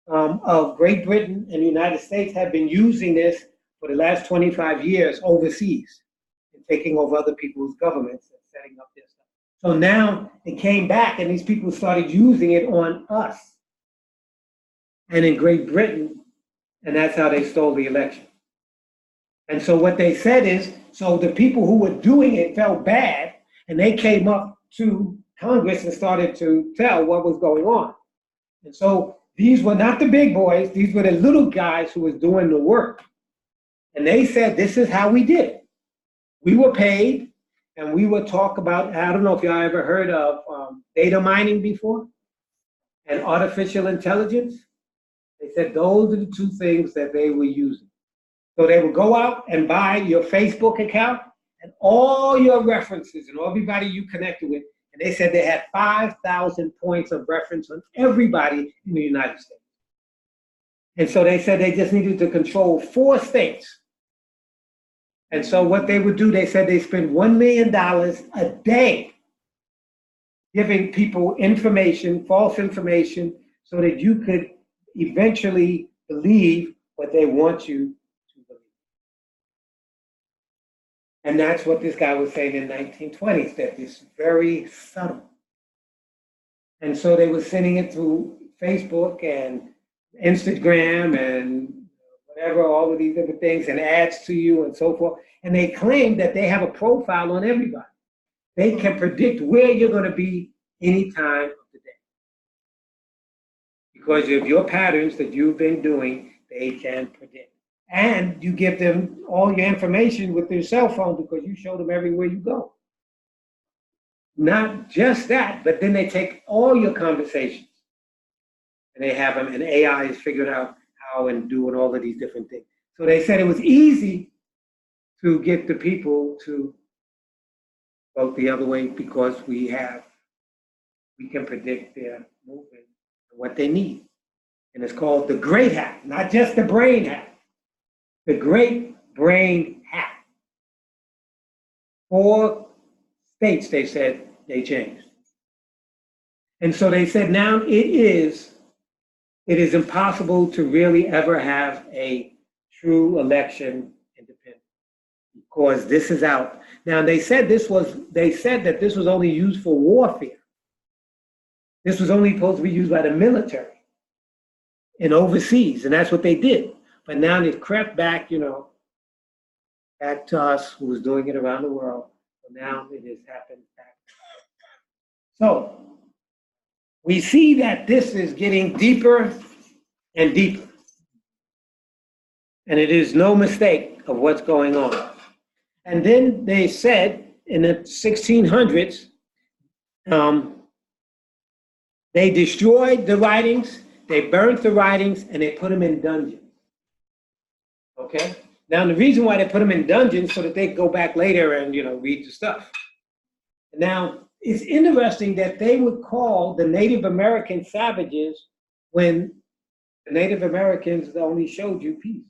of Great Britain and the United States have been using this for the last 25 years overseas and taking over other people's governments and setting up their stuff. So now it came back and these people started using it on us and in Great Britain, and that's how they stole the election. And so what they said is, so the people who were doing it felt bad, and they came up to Congress and started to tell what was going on. And so these were not the big boys, these were the little guys who was doing the work. And they said, this is how we did it. We were paid, and we would talk about, I don't know if y'all ever heard of data mining before, and artificial intelligence. They said those are the two things that they were using. So they would go out and buy your Facebook account and all your references and everybody you connected with. And they said they had 5,000 points of reference on everybody in the United States. And so they said they just needed to control 4 states. And so what they would do, they said they spend $1 million a day giving people information, false information, so that you could eventually believe what they want you to believe. And that's what this guy was saying in the 1920s, that it's very subtle. And so they were sending it through Facebook and Instagram and whatever, all of these different things, and ads to you and so forth. And they claim that they have a profile on everybody. They can predict where you're going to be any time of the day. because of your patterns that you've been doing, they can predict. And you give them all your information with their cell phone because you show them everywhere you go. Not just that, but then they take all your conversations and they have them, and AI is figuring out how and doing all of these different things. So they said it was easy to get the people to vote the other way because we can predict their movement and what they need. And it's called the Great Hack, not just the Brain Hack, the Great Brain Hack. 4 states, they said, they changed. And so they said now it is impossible to really ever have a true election independent because this is out. Now they said that this was only used for warfare. This was only supposed to be used by the military and overseas, and that's what they did. But now it crept back, back to us who was doing it around the world. So now it has happened back. So we see that this is getting deeper and deeper. And it is no mistake of what's going on. And then they said in the 1600s, they destroyed the writings, they burnt the writings, and they put them in dungeons. Okay? Now, the reason why they put them in dungeons so that they go back later and, read the stuff. Now, it's interesting that they would call the Native American savages when the Native Americans only showed you peace,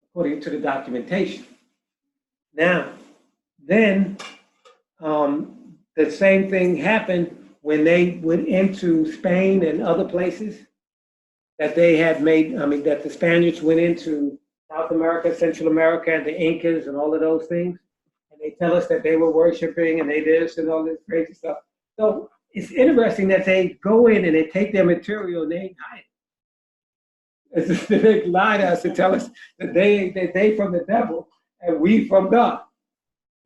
according to the documentation. Now, then the same thing happened when they went into Spain and other places that they had made, that the Spaniards went into South America, Central America, and the Incas and all of those things. And they tell us that they were worshiping and they this and all this crazy stuff. So it's interesting that they go in and they take their material and they hide it. As if they lie to us and tell us that they from the devil and we from God.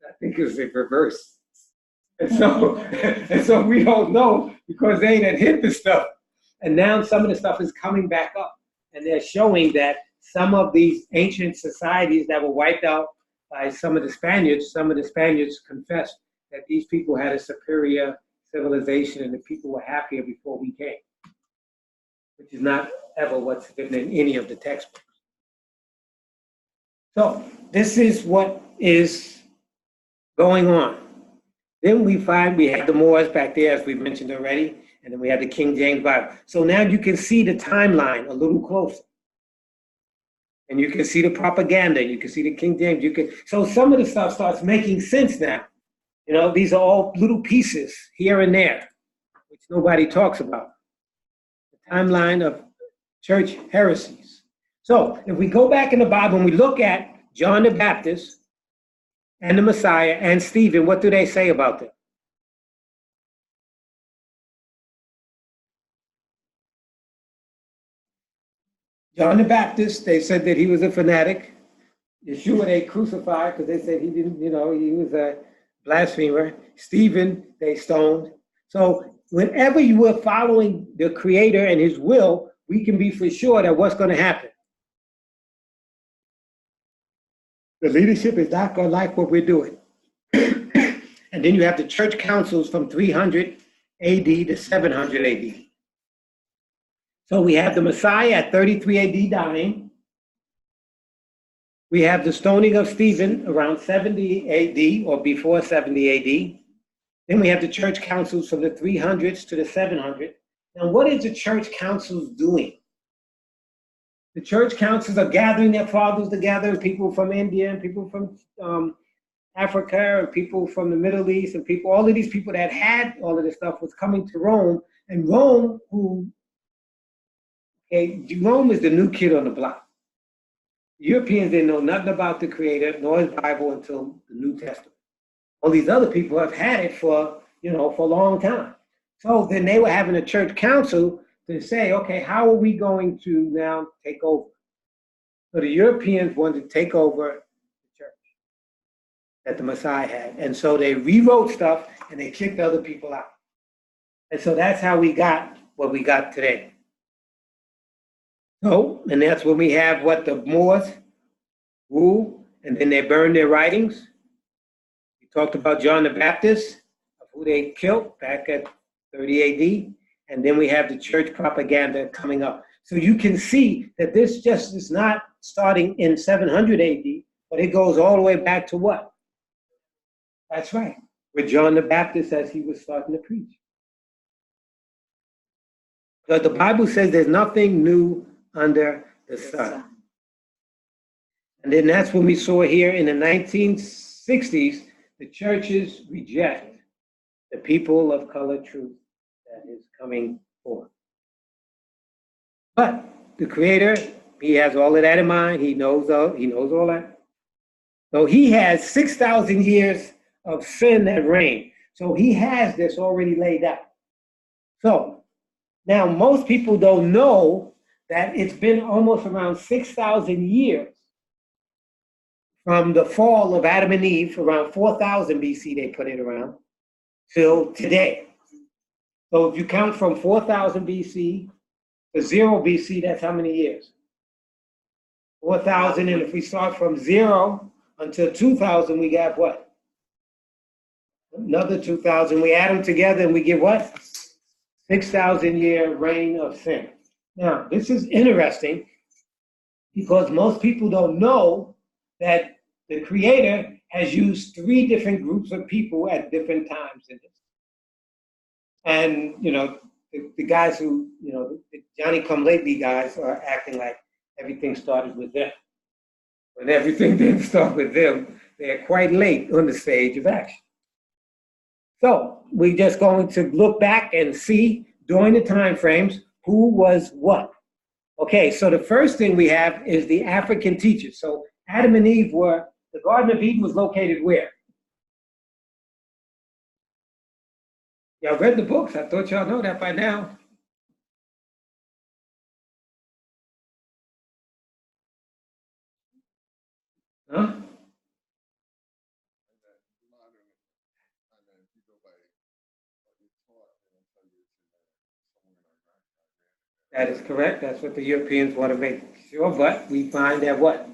I think it's the reverse. And so we don't know because they didn't hit the stuff. And now some of the stuff is coming back up. And they're showing that some of these ancient societies that were wiped out by some of the Spaniards confessed that these people had a superior civilization and the people were happier before we came, which is not ever what's written in any of the textbooks. So this is what is going on. Then we find we have the Moors back there, as we mentioned already, and then we have the King James Bible. So now you can see the timeline a little closer. And you can see the propaganda, you can see the King James, so some of the stuff starts making sense now. These are all little pieces here and there, which nobody talks about. The timeline of church heresies. So if we go back in the Bible and we look at John the Baptist and the Messiah and Stephen, what do they say about them? John the Baptist, they said that he was a fanatic. Yeshua, they crucified because they said he didn't, he was a blasphemer. Stephen, they stoned. So whenever you were following the Creator and his will, we can be for sure that what's going to happen. The leadership is not going to like what we're doing. And then you have the church councils from 300 AD to 700 AD. So we have the Messiah at 33 AD dying. We have the stoning of Stephen around 70 AD or before 70 AD. Then we have the church councils from the 300s to the 700s. Now, what is the church councils doing? The church councils are gathering their fathers together, people from India and people from Africa and people from the Middle East and all of these people that had all of this stuff was coming to Rome. And Rome, Rome is the new kid on the block. The Europeans didn't know nothing about the Creator nor his Bible until the New Testament. All these other people have had it for a long time. So then they were having a church council to say, okay, how are we going to now take over? So the Europeans wanted to take over the church that the Messiah had. And so they rewrote stuff and they kicked other people out. And so that's how we got what we got today. So, and that's when we have what the Moors rule, and then they burned their writings. We talked about John the Baptist, of who they killed back at 30 AD. And then we have the church propaganda coming up. So you can see that this just is not starting in 700 AD, but it goes all the way back to what? That's right, with John the Baptist as he was starting to preach. But the Bible says there's nothing new under the sun. And then that's when we saw here in the 1960s, the churches reject the people of color truth that is coming forth. But the Creator, he has all of that in mind. He knows all that. So he has 6,000 years of sin that reign. So he has this already laid out. So now most people don't know that it's been almost around 6,000 years from the fall of Adam and Eve, around 4,000 BC, they put it around, till today. So if you count from 4,000 BC to 0 BC, that's how many years? 4,000, and if we start from 0 until 2,000, we got what? Another 2,000. We add them together and we get what? 6,000-year reign of sin. Now, this is interesting because most people don't know that the Creator has used 3 different groups of people at different times in this. And, you know, the guys who, you know, the Johnny-come-lately guys are acting like everything started with them. When everything didn't start with them, they're quite late on the stage of action. So we're just going to look back and see during the time frames who was what. Okay, so the first thing we have is the African teachers. So Adam and Eve were, the Garden of Eden was located where? Y'all read the books. I thought y'all know that by now. Huh? That is correct. That's what the Europeans want to make sure. But we find that what?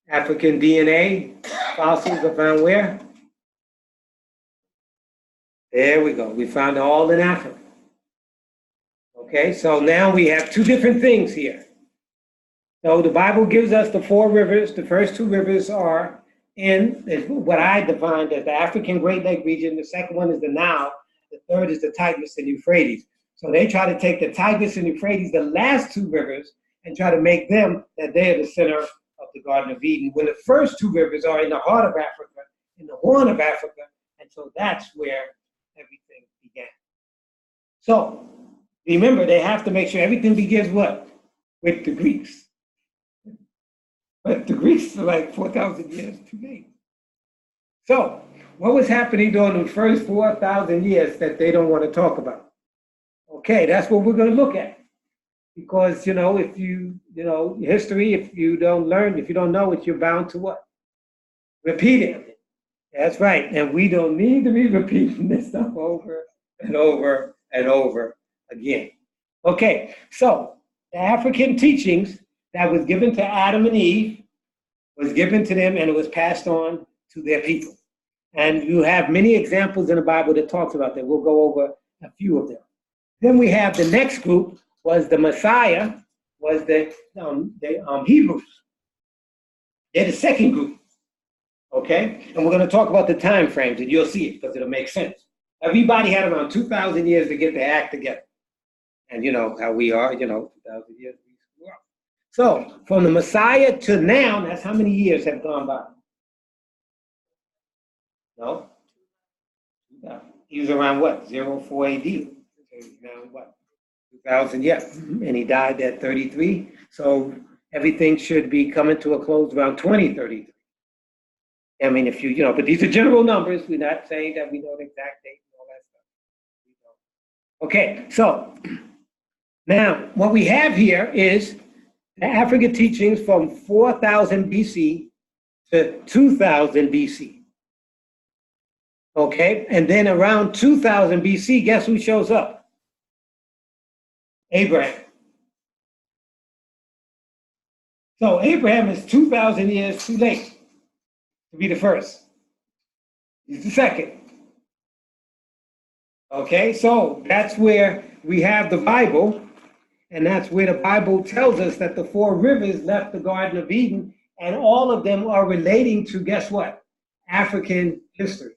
African DNA fossils are found where? There we go. We found it all in Africa. Okay, so now we have 2 different things here. So the Bible gives us the 4 rivers. The first 2 rivers are in what I defined as the African Great Lake region. The second one is the Nile. The third is the Tigris and Euphrates. So they try to take the Tigris and Euphrates, the last 2 rivers, and try to make them that they are the center of the Garden of Eden, when the first 2 rivers are in the heart of Africa, in the Horn of Africa, and so that's where everything began. So remember, they have to make sure everything begins what? With the Greeks. But the Greeks are like 4,000 years too late. So what was happening during the first 4,000 years that they don't want to talk about? Okay, that's what we're going to look at. Because, you know, if you know, history, if you don't learn, if you don't know it, you're bound to what? Repeat it. That's right. And we don't need to be repeating this stuff over and over and over again. Okay, so the African teachings that was given to Adam and Eve was given to them and it was passed on to their people. And you have many examples in the Bible that talks about that. We'll go over a few of them. Then we have the next group was the Messiah, was the Hebrews. They're the second group, okay? And we're going to talk about the time frames, and you'll see it because it'll make sense. Everybody had around 2,000 years to get their act together. And you know how we are, you know, 2,000 years. So from the Messiah to now, that's how many years have gone by? No? He was around what? 04 AD. So now what? 2000, yeah. And he died at 33. So everything should be coming to a close around 2033. I mean, if you know, but these are general numbers. We're not saying that we know the exact date and all that stuff. Okay, so now what we have here is the African teachings from 4,000 BC to 2000 BC. Okay, and then around 2000 BC, guess who shows up? Abraham. So Abraham is 2,000 years too late to be the first. He's the second. Okay, so that's where we have the Bible, and that's where the Bible tells us that the four rivers left the Garden of Eden, and all of them are relating to, guess what? African history.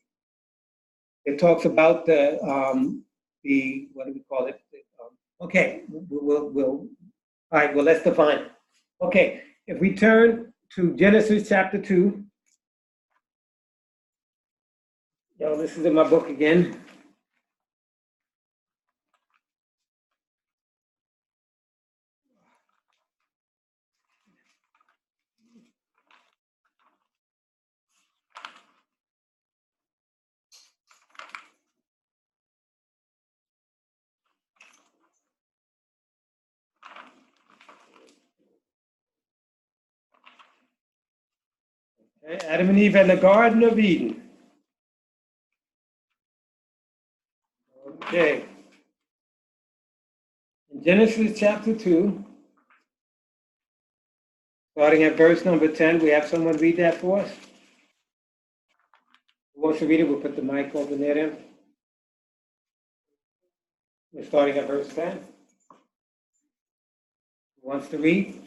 It talks about the what do we call it? Okay, all right, well, let's define it. Okay, if we turn to Genesis chapter 2, this is in my book again. Okay, Adam and Eve in the Garden of Eden. Okay. In Genesis chapter 2, starting at verse number 10, we have someone read that for us. Who wants to read it? We'll put the mic over near them. We're starting at verse 10. Who wants to read?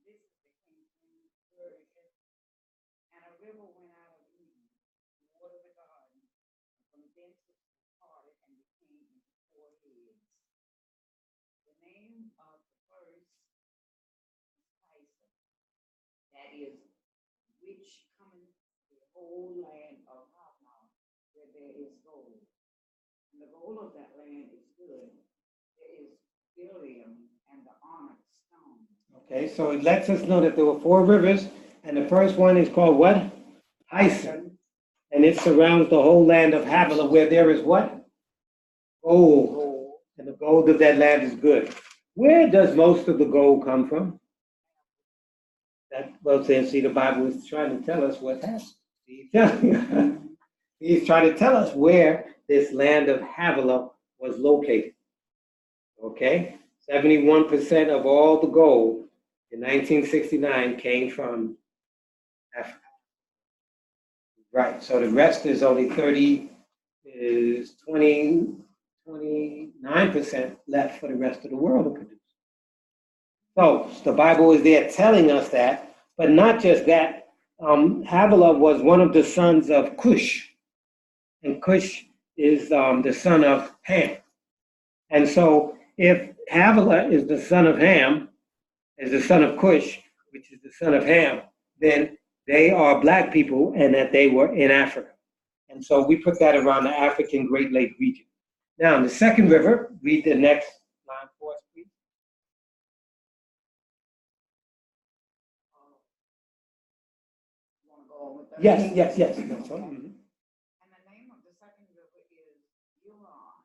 This is the King James Version. And a river went out of Eden, to water the garden, and from thence it parted and became into four heads. The name of the first is Tyson, that is, which cometh the whole land of Havilah, where there is gold. And the gold of that land is good. There is beryllium and the onyx stone. Okay, so it lets us know that there were four rivers, and the first one is called what? Hyson. And it surrounds the whole land of Havilah, where there is what? Gold. And the gold of that land is good. Where does most of the gold come from? Well, see, the Bible is trying to tell us what happened. He's trying to tell us where this land of Havilah was located. Okay? 71% of all the gold in 1969 came from Africa. Right, so the rest is only 29% left for the rest of the world to produce. So the Bible is there telling us that, but not just that. Havilah was one of the sons of Cush, and Cush is the son of Ham. And so if Havilah is the son of Ham, is the son of Cush, which is the son of Ham, then they are black people and that they were in Africa. And so we put that around the African Great Lake region. Now, in the second river, read the next line for us, please. You want to go on with that? Yes. That's right. And the name of the second river is Eman.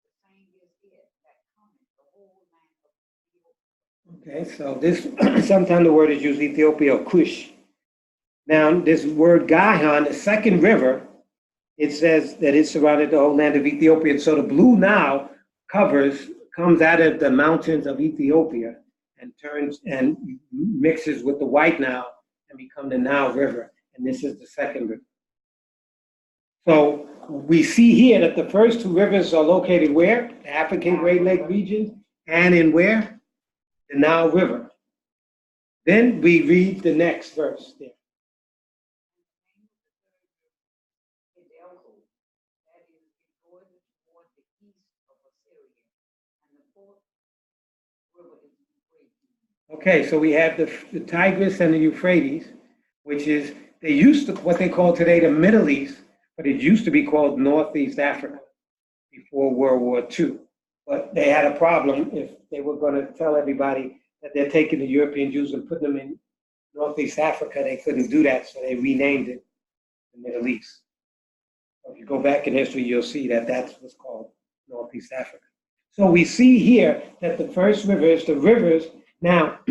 The same is it that cometh the whole land of Ethiopia. Okay, so this, sometimes the word is used Ethiopia or Cush. Now, this word Gihon, the second river, it says that it surrounded the whole land of Ethiopia. And so the blue Nile comes out of the mountains of Ethiopia and turns and mixes with the white Nile and become the Nile River. And this is the second river. So we see here that the first two rivers are located where? The African Great Lake region, and in where? The Nile River. Then we read the next verse there. Okay, so we have the Tigris and the Euphrates, which is, they used to, what they call today the Middle East, but it used to be called Northeast Africa before World War II. But they had a problem if they were going to tell everybody that they're taking the European Jews and putting them in Northeast Africa. They couldn't do that, so they renamed it the Middle East. So if you go back in history, you'll see that that's what's called Northeast Africa. So we see here that the first rivers, the rivers. Now,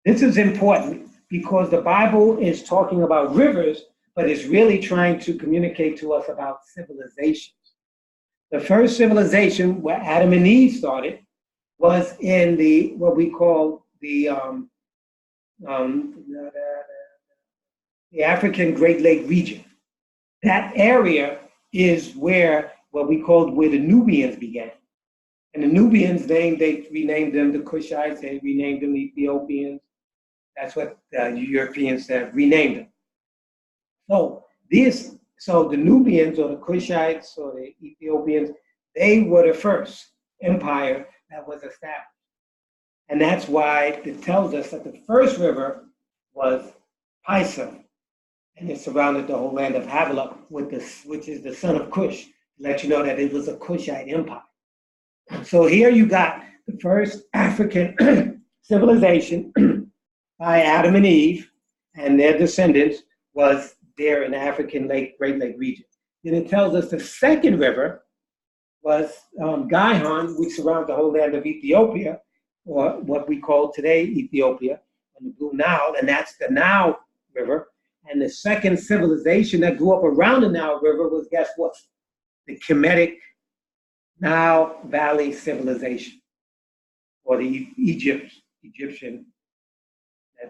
this is important because the Bible is talking about rivers, but it's really trying to communicate to us about civilizations. The first civilization where Adam and Eve started was in the what we call um, the African Great Lake region. That area is where what we called where the Nubians began. And the Nubians, they renamed them the Cushites, they renamed them the Ethiopians. That's what the Europeans have renamed them. So the Nubians or the Cushites or the Ethiopians, they were the first empire that was established. And that's why it tells us that the first river was Pison, and it surrounded the whole land of Havilah, which is the son of Cush, to let you know that it was a Cushite empire. So here you got the first African civilization by Adam and Eve, and their descendants was there in the African Great Lake region. Then it tells us the second river was Gihon, which surrounds the whole land of Ethiopia, or what we call today Ethiopia, and the Blue Nile, and that's the Nile River. And the second civilization that grew up around the Nile River was, guess what? The Kemetic Nile Valley civilization, or the Egyptian.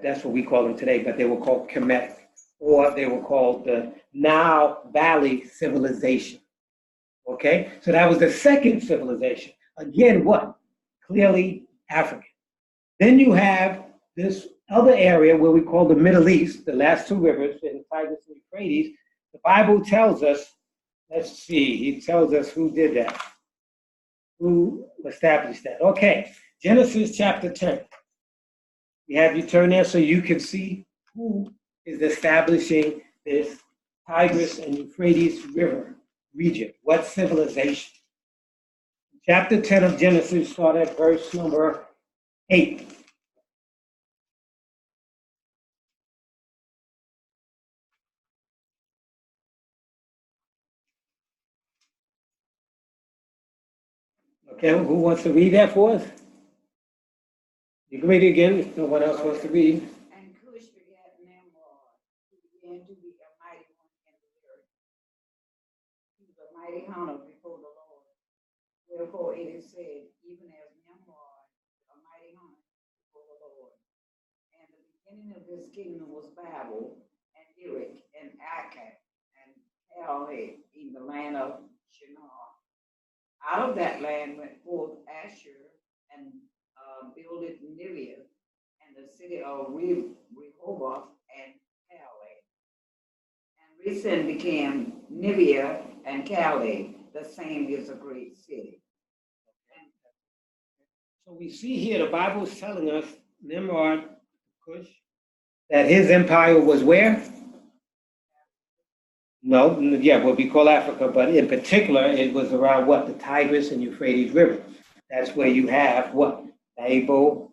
That's what we call them today, but they were called Kemetic, or they were called the Nile Valley civilization. Okay, so that was the second civilization. Again, what? Clearly African. Then you have this other area where we call the Middle East, the last two rivers, in Tigris and Euphrates. The Bible tells us, let's see, he tells us who did that, who established that. Okay, Genesis chapter 10. We have you turn there so you can see who is establishing this Tigris and Euphrates River region. What civilization? Chapter 10 of Genesis, start at verse number 8. Okay, who wants to read that for us? You can read it again if no one else wants to read. And Cush begat Nimrod, who began to be a mighty one in the earth. He was a mighty hunter before the Lord. Wherefore it is said, even as Nimrod, a mighty hunter before the Lord. And the beginning of this kingdom was Babel, and Erech, and Akkad, and Calneh in the land of Shinar. Out of that land went forth Asher, and builded Nivea, and the city of Rehoboth, and Calais. And Resen became Nivea and Calais. The same is a great city. So we see here the Bible is telling us Nimrod, Cush, that his empire was where? No, yeah, what we call Africa, but in particular, it was around what? The Tigris and Euphrates River. That's where you have what? Babel,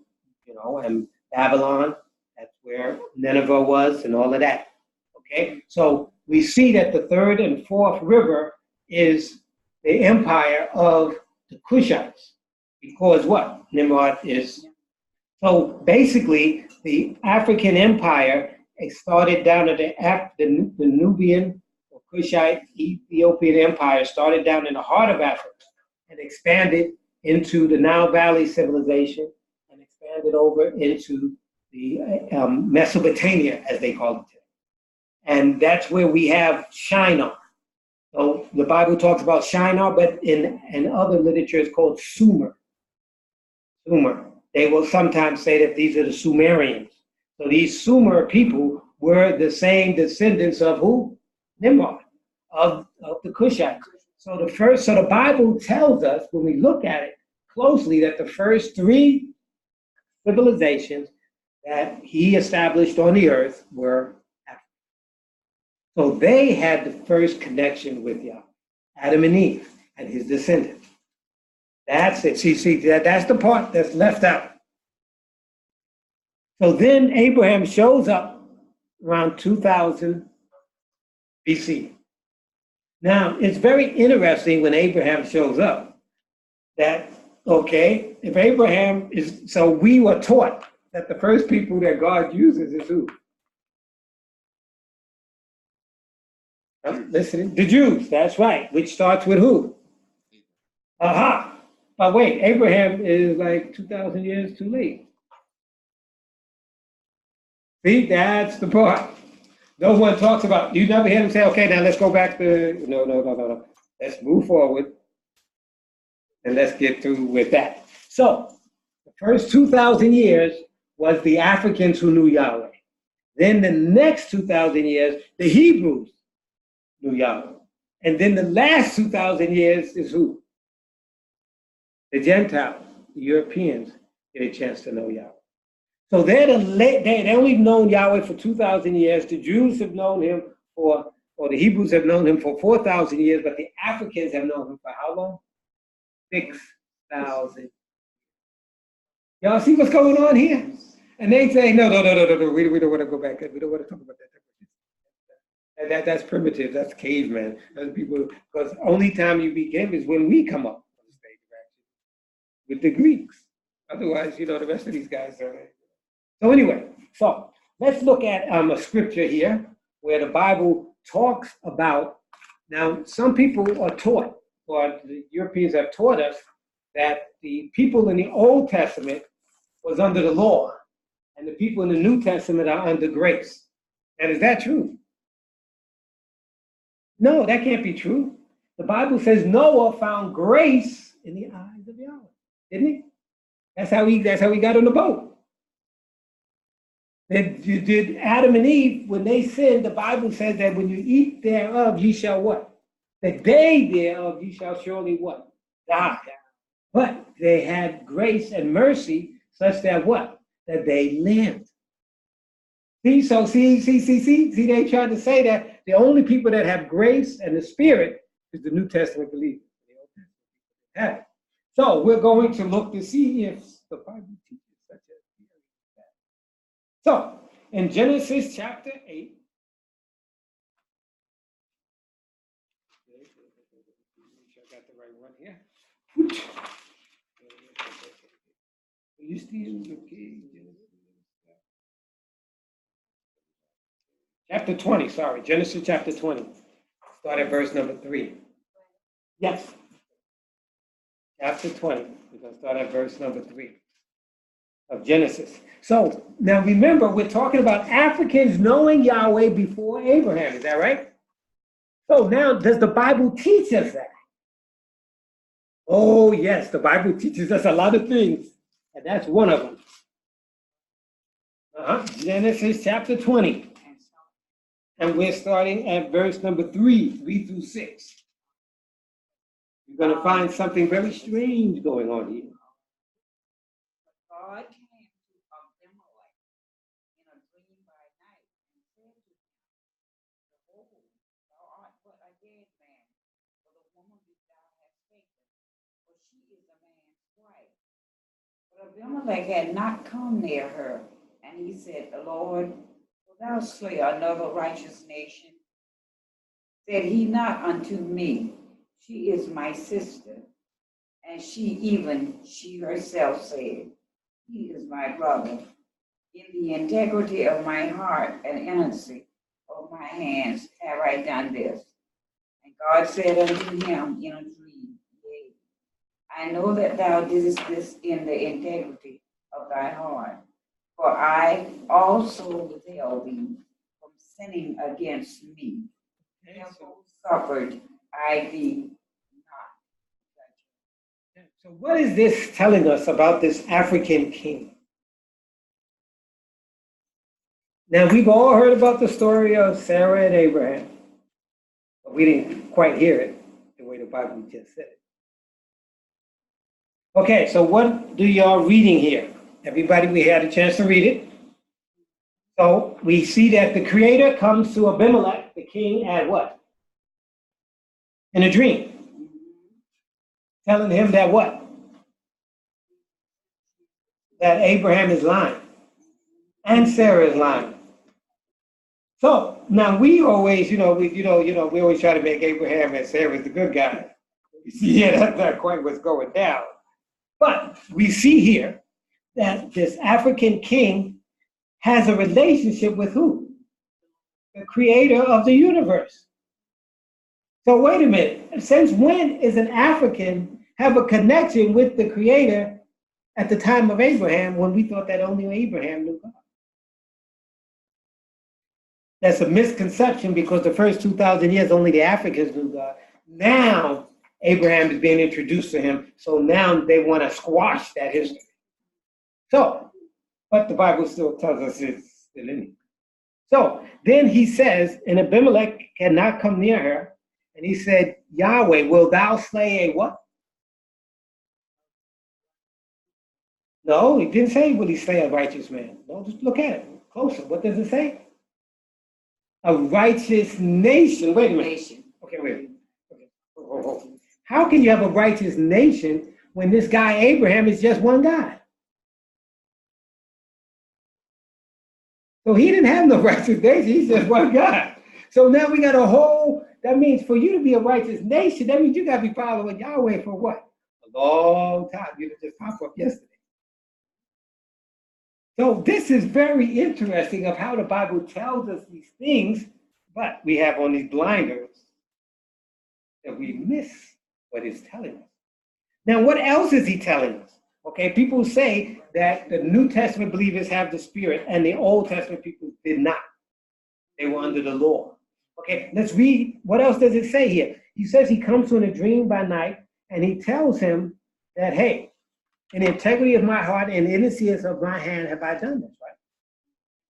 and Babylon. That's where Nineveh was and all of that. Okay, so we see that the third and fourth river is the empire of the Cushites. Because what? Nimrod is. So basically, the African empire started down at the Nubian or Cushite Ethiopian empire, started down in the heart of Africa and expanded into the Nile Valley civilization and expanded over into the Mesopotamia, as they call it today. And that's where we have Shinar. So the Bible talks about Shinar, but in other literature it's called Sumer. They will sometimes say that these are the Sumerians. So these Sumer people were the same descendants of who? Nimrod, of the Cushites. So the Bible tells us, when we look at it closely, that the first three civilizations that he established on the earth were African. So they had the first connection with Yahweh, Adam and Eve and his descendants. That's it. See, that's the part that's left out. So then Abraham shows up around 2000 BC. Now, it's very interesting when Abraham shows up that, okay, if Abraham is, so we were taught that the first people that God uses is who? I'm listening. The Jews, that's right, which starts with who? Aha! But wait, Abraham is like 2,000 years too late. See, that's the part. No one talks about, you never hear them say, okay, now let's go back to, no. Let's move forward and let's get through with that. So, the first 2,000 years was the Africans who knew Yahweh. Then the next 2,000 years, the Hebrews knew Yahweh. And then the last 2,000 years is who? The Gentiles, the Europeans, get a chance to know Yahweh. So they only known Yahweh for 2,000 years. The Jews have known him or the Hebrews have known him for 4,000 years, but the Africans have known him for how long? 6,000. Y'all see what's going on here? And they say, no, we don't want to go back. We don't want to talk about that. That's primitive. That's caveman. That's people, because only time you begin is when we come up on the stage with the Greeks. Otherwise, the rest of these guys are. So anyway, so let's look at a scripture here where the Bible talks about. Now, some people are taught, or the Europeans have taught us, that the people in the Old Testament was under the law, and the people in the New Testament are under grace. And is that true? No, that can't be true. The Bible says Noah found grace in the eyes of Yahweh, didn't he? That's how he got on the boat. Did Adam and Eve, when they sinned, the Bible says that when you eat thereof, ye shall what? The day thereof, ye shall surely what? Die. But they had grace and mercy such that what? That they lived. See, they tried to say that the only people that have grace and the Spirit is the New Testament believers. Have it. So we're going to look to see if the Bible teaches such a theory as that. So in Genesis chapter 8, make sure I got the right one here. You still okay? Chapter 20, sorry, Genesis chapter 20. Start at verse number 3. Yes. Chapter 20. We're going to start at verse number 3 of Genesis. So now remember, we're talking about Africans knowing Yahweh before Abraham. Is that right? So now, does the Bible teach us that? Oh, yes, the Bible teaches us a lot of things, and that's one of them. Genesis chapter 20. And we're starting at verse number 3 through 6. You're going to find something very strange going on here. God came to Abimelech in a dream by night and said to him, Behold, thou art but a dead man, for the woman which thou hast taken, for she is a man's wife. But Abimelech had not come near her, and he said, Lord, wilt thou slay another righteous nation? Said he not unto me, She is my sister. And she herself said, He is my brother. In the integrity of my heart and innocency of my hands have I done this. And God said unto him in a dream, Yea, I know that thou didst this in the integrity of thy heart, for I also withheld thee from sinning against me. Therefore suffered I thee not. So what is this telling us about this African king? Now, we've all heard about the story of Sarah and Abraham, but we didn't quite hear it the way the Bible just said it. Okay, so what do y'all reading here? Everybody, we had a chance to read it. So we see that the Creator comes to Abimelech, the king, at what? In a dream. Telling him that what? That Abraham is lying. And Sarah is lying. So now we always, we always try to make Abraham and Sarah the good guy. You see, yeah, that's not quite what's going down. But we see here that this African king has a relationship with who? The creator of the universe. So wait a minute. Since when is an African have a connection with the Creator at the time of Abraham when we thought that only Abraham knew God? That's a misconception because the first 2,000 years only the Africans knew God. Now Abraham is being introduced to him, so now they want to squash that history. So, but the Bible still tells us it's still in it. So then he says, and Abimelech cannot come near her, and he said, Yahweh, will thou slay a what? No, he didn't say, will he slay a righteous man? No, just look at it closer. What does it say? A righteous nation. Wait a minute. Nation. Okay, wait. Okay. Oh. How can you have a righteous nation when this guy Abraham is just one guy? So he didn't have no righteous nation. He's just one guy. So now we got a whole. That means for you to be a righteous nation, that means you got to be following Yahweh for what? A long time. You didn't just pop up yesterday. So this is very interesting of how the Bible tells us these things, but we have on these blinders that we miss what it's telling us. Now, what else is he telling us? Okay, people say that the New Testament believers have the Spirit and the Old Testament people did not. They were under the law. Okay, let's read. What else does it say here? He says he comes to him in a dream by night and he tells him that, hey, in the integrity of my heart and innocence of my hand have I done this, right?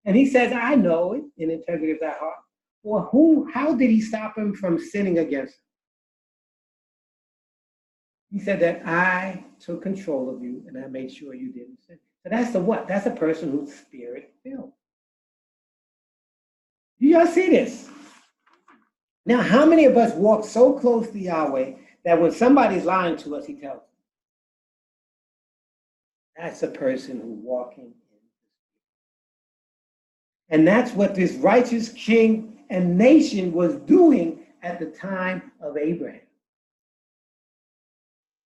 And he says, I know it in integrity of that heart. Well, how did he stop him from sinning against him? He said that I took control of you and I made sure you didn't sin. So that's the what? That's a person who's spirit filled. Do y'all see this? Now, how many of us walk so close to Yahweh that when somebody's lying to us, he tells us? That's a person who's walking in the Spirit. And that's what this righteous king and nation was doing at the time of Abraham.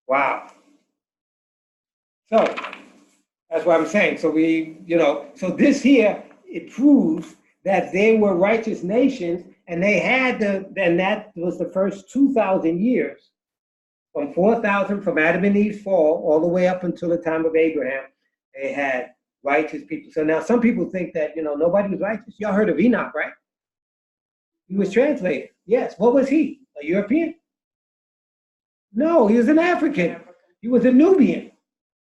Wow. So that's what I'm saying. So so this here, it proves that they were righteous nations and they had and that was the first 2,000 years. From 4,000 from Adam and Eve's fall all the way up until the time of Abraham, they had righteous people. So now some people think that, nobody was righteous. Y'all heard of Enoch, right? He was translated. Yes. What was he? A European? No, he was an African. He was a Nubian.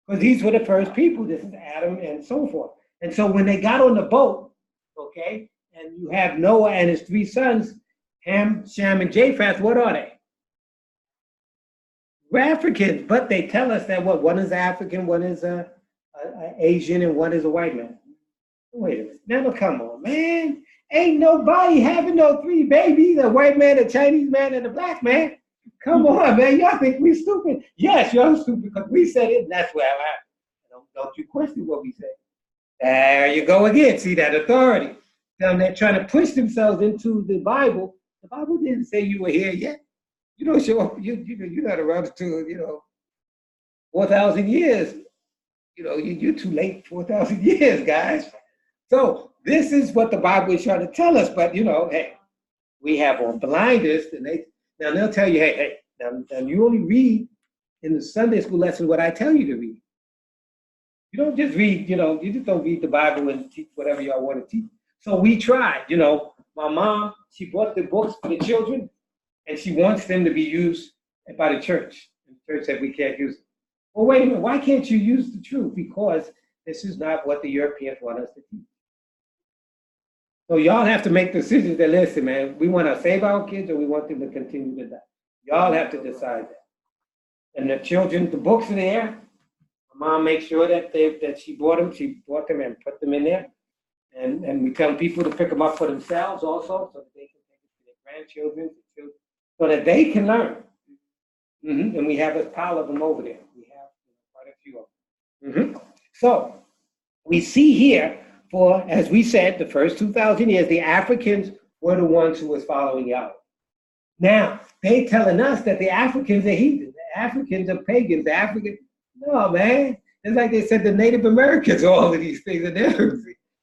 Because these were the first people. This is Adam and so forth. And so when they got on the boat, okay, and you have Noah and his 3 sons, Ham, Shem, and Japheth, what are they? We're Africans, but they tell us that one is African, one is a Asian, and one is a white man. Wait a minute. Now, come on, man. Ain't nobody having no 3 babies, a white man, a Chinese man, and a black man. Come on, man. Y'all think we stupid? Yes, y'all stupid because we said it, and that's where I'm at. Don't you question what we say. There you go again. See that authority. They're trying to push themselves into the Bible. The Bible didn't say you were here yet. You don't show up. You're not around to 4,000 years. You're too late. 4,000 years, guys. So this is what the Bible is trying to tell us. But hey, we have on blinders, and they'll tell you, hey, now you only read in the Sunday school lesson what I tell you to read. You don't just read. You just don't read the Bible and teach whatever y'all want to teach. So we tried. My mom, she bought the books for the children. And she wants them to be used by the church. And the church said we can't use it. Well, wait a minute. Why can't you use the truth? Because this is not what the Europeans want us to teach. So y'all have to make decisions that, listen, man, we want to save our kids or we want them to continue to die. Y'all have to decide that. And the children, the books are there. My mom makes sure that she bought them and put them in there. And we tell people to pick them up for themselves also so that they can take it to their grandchildren, so that they can learn. And we have a pile of them over there. We have quite a few of them. So we see here, as we said, the first 2,000 years, the Africans were the ones who was following Yahweh. Now, they telling us that the Africans are heathens. The Africans are pagans. The Africans, no, man. It's like they said the Native Americans, all of these things.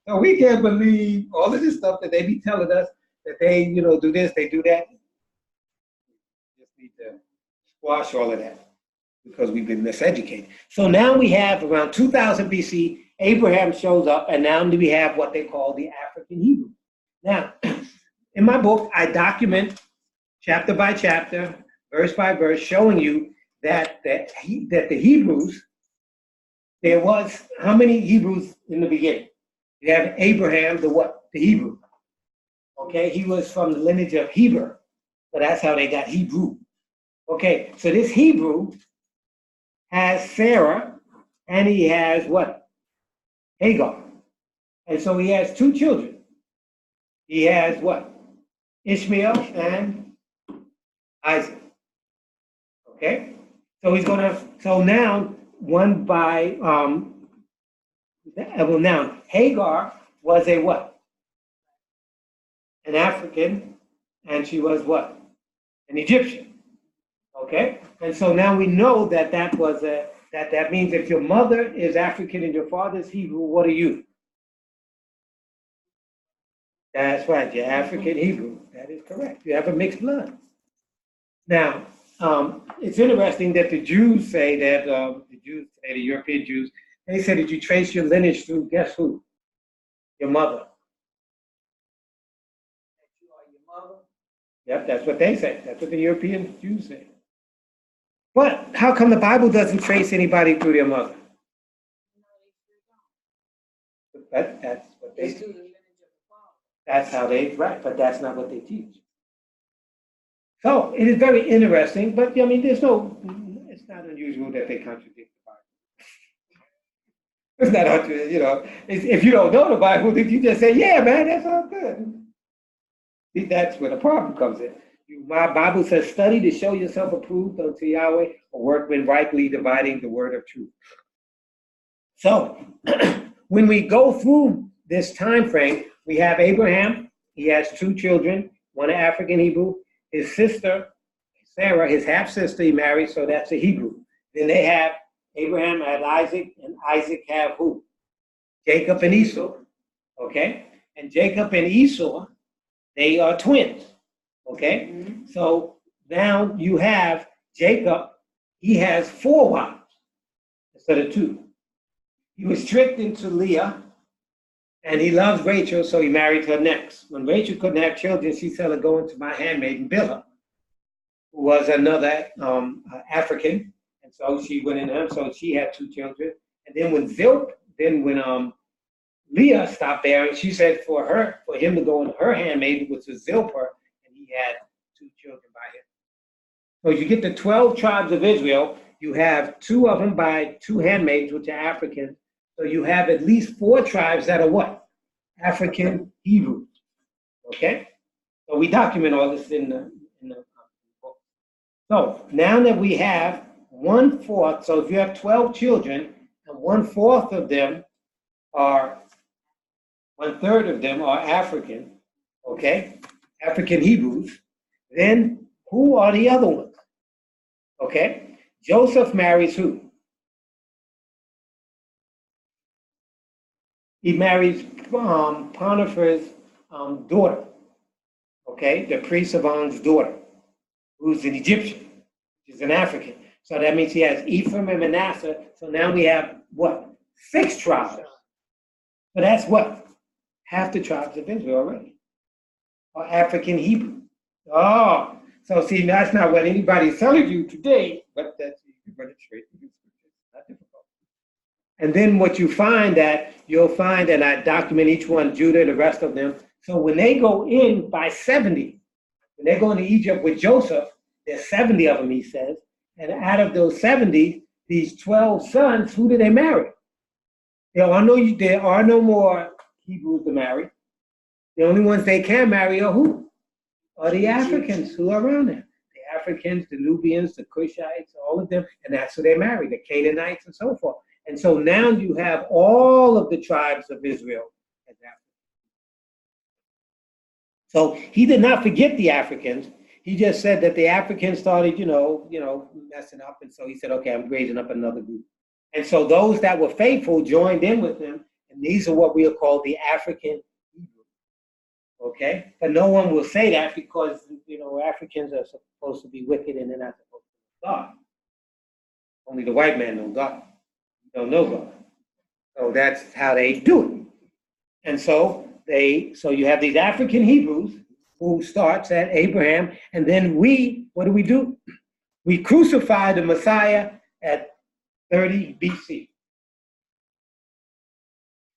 So we can't believe all of this stuff that they be telling us that they, do this, they do that. Just need to squash all of that. because we've been miseducated. So now we have around 2000 BC, Abraham shows up, and now we have what they call the African Hebrew. Now, in my book, I document chapter by chapter, verse by verse, showing you that the Hebrews, there was how many Hebrews in the beginning? You have Abraham, the what? The Hebrew. Okay, he was from the lineage of Heber, so that's how they got Hebrew. Okay, so this Hebrew has Sarah, and he has what? Hagar. And so he has two children. He has what? Ishmael and Isaac. Okay? So he's gonna, so now one by well now Hagar was a what? An African, and she was what? An Egyptian. Okay? And so now we know that that was a that means if your mother is African and your father is Hebrew, what are you? That's right, you're African Hebrew. That is correct. You have a mixed blood. Now, it's interesting that the Jews say that, the European Jews, they say that you trace your lineage through, guess who? Your mother. That you are your mother? Yep, that's what they say. That's what the European Jews say. But how come the Bible doesn't trace anybody through their mother? That's what they teach. That's how they, right, but that's not what they teach. So it is very interesting, but I mean, it's not unusual that they contradict the Bible. It's not, if you don't know the Bible, then you just say, yeah, man, that's all good. See, that's where the problem comes in. My Bible says, study to show yourself approved unto Yahweh, a workman rightly dividing the word of truth. So when we go through this time frame, we have Abraham. He has two children, one an African Hebrew. His sister, Sarah, his half-sister, he married, so that's a Hebrew. Then they have Abraham had Isaac, and Isaac have who? Jacob and Esau. Okay? And Jacob and Esau, they are twins. Okay? Mm-hmm. So now you have Jacob, he has 4 wives instead of 2. He was tricked into Leah, and he loves Rachel, so he married her next. When Rachel couldn't have children, she said, go into my handmaiden Bilhah, who was another African. And so she went in him, so she had 2 children. And then when Leah stopped bearing, she said for him to go into her handmaiden, which was Zilpah, and he had 2 children by him. So you get the 12 tribes of Israel, you have 2 of them by 2 handmaids, which are African. So you have at least 4 tribes that are what? African Hebrews. Okay? So we document all this in the book. So now that we have 1/4, so if you have 12 children, and 1/4 of them are, 1/3 of them are African, okay? African Hebrews, then who are the other ones? Okay? Joseph marries who? He marries Potiphar's daughter, okay? The priest of On's daughter, who's an Egyptian, she's an African. So that means he has Ephraim and Manasseh. So now we have what? 6 tribes. So that's what? Half the tribes of Israel already are African Hebrew. Oh, so see, that's not what anybody's telling you today, but that's, you can run it straight to the scriptures. Not difficult. And then what you find that, you'll find, and I document each one, Judah, the rest of them. So when they go in by 70, when they go into Egypt with Joseph, there's 70 of them, he says. And out of those 70, these 12 sons, who do they marry? There are no more Hebrews to marry. The only ones they can marry are who? Are the Africans who are around them. The Africans, the Nubians, the Cushites, all of them, and that's who they marry, the Canaanites and so forth. And so now you have all of the tribes of Israel as Africans. So he did not forget the Africans. He just said that the Africans started, messing up. And so he said, okay, I'm raising up another group. And so those that were faithful joined in with him. And these are what we'll call the African Hebrew. Okay? But no one will say that because, Africans are supposed to be wicked and they're not supposed to be God. Only the white man know God. You don't know God. So that's how they do it. And so you have these African Hebrews who starts at Abraham, and then what do? We crucify the Messiah at 30 BC.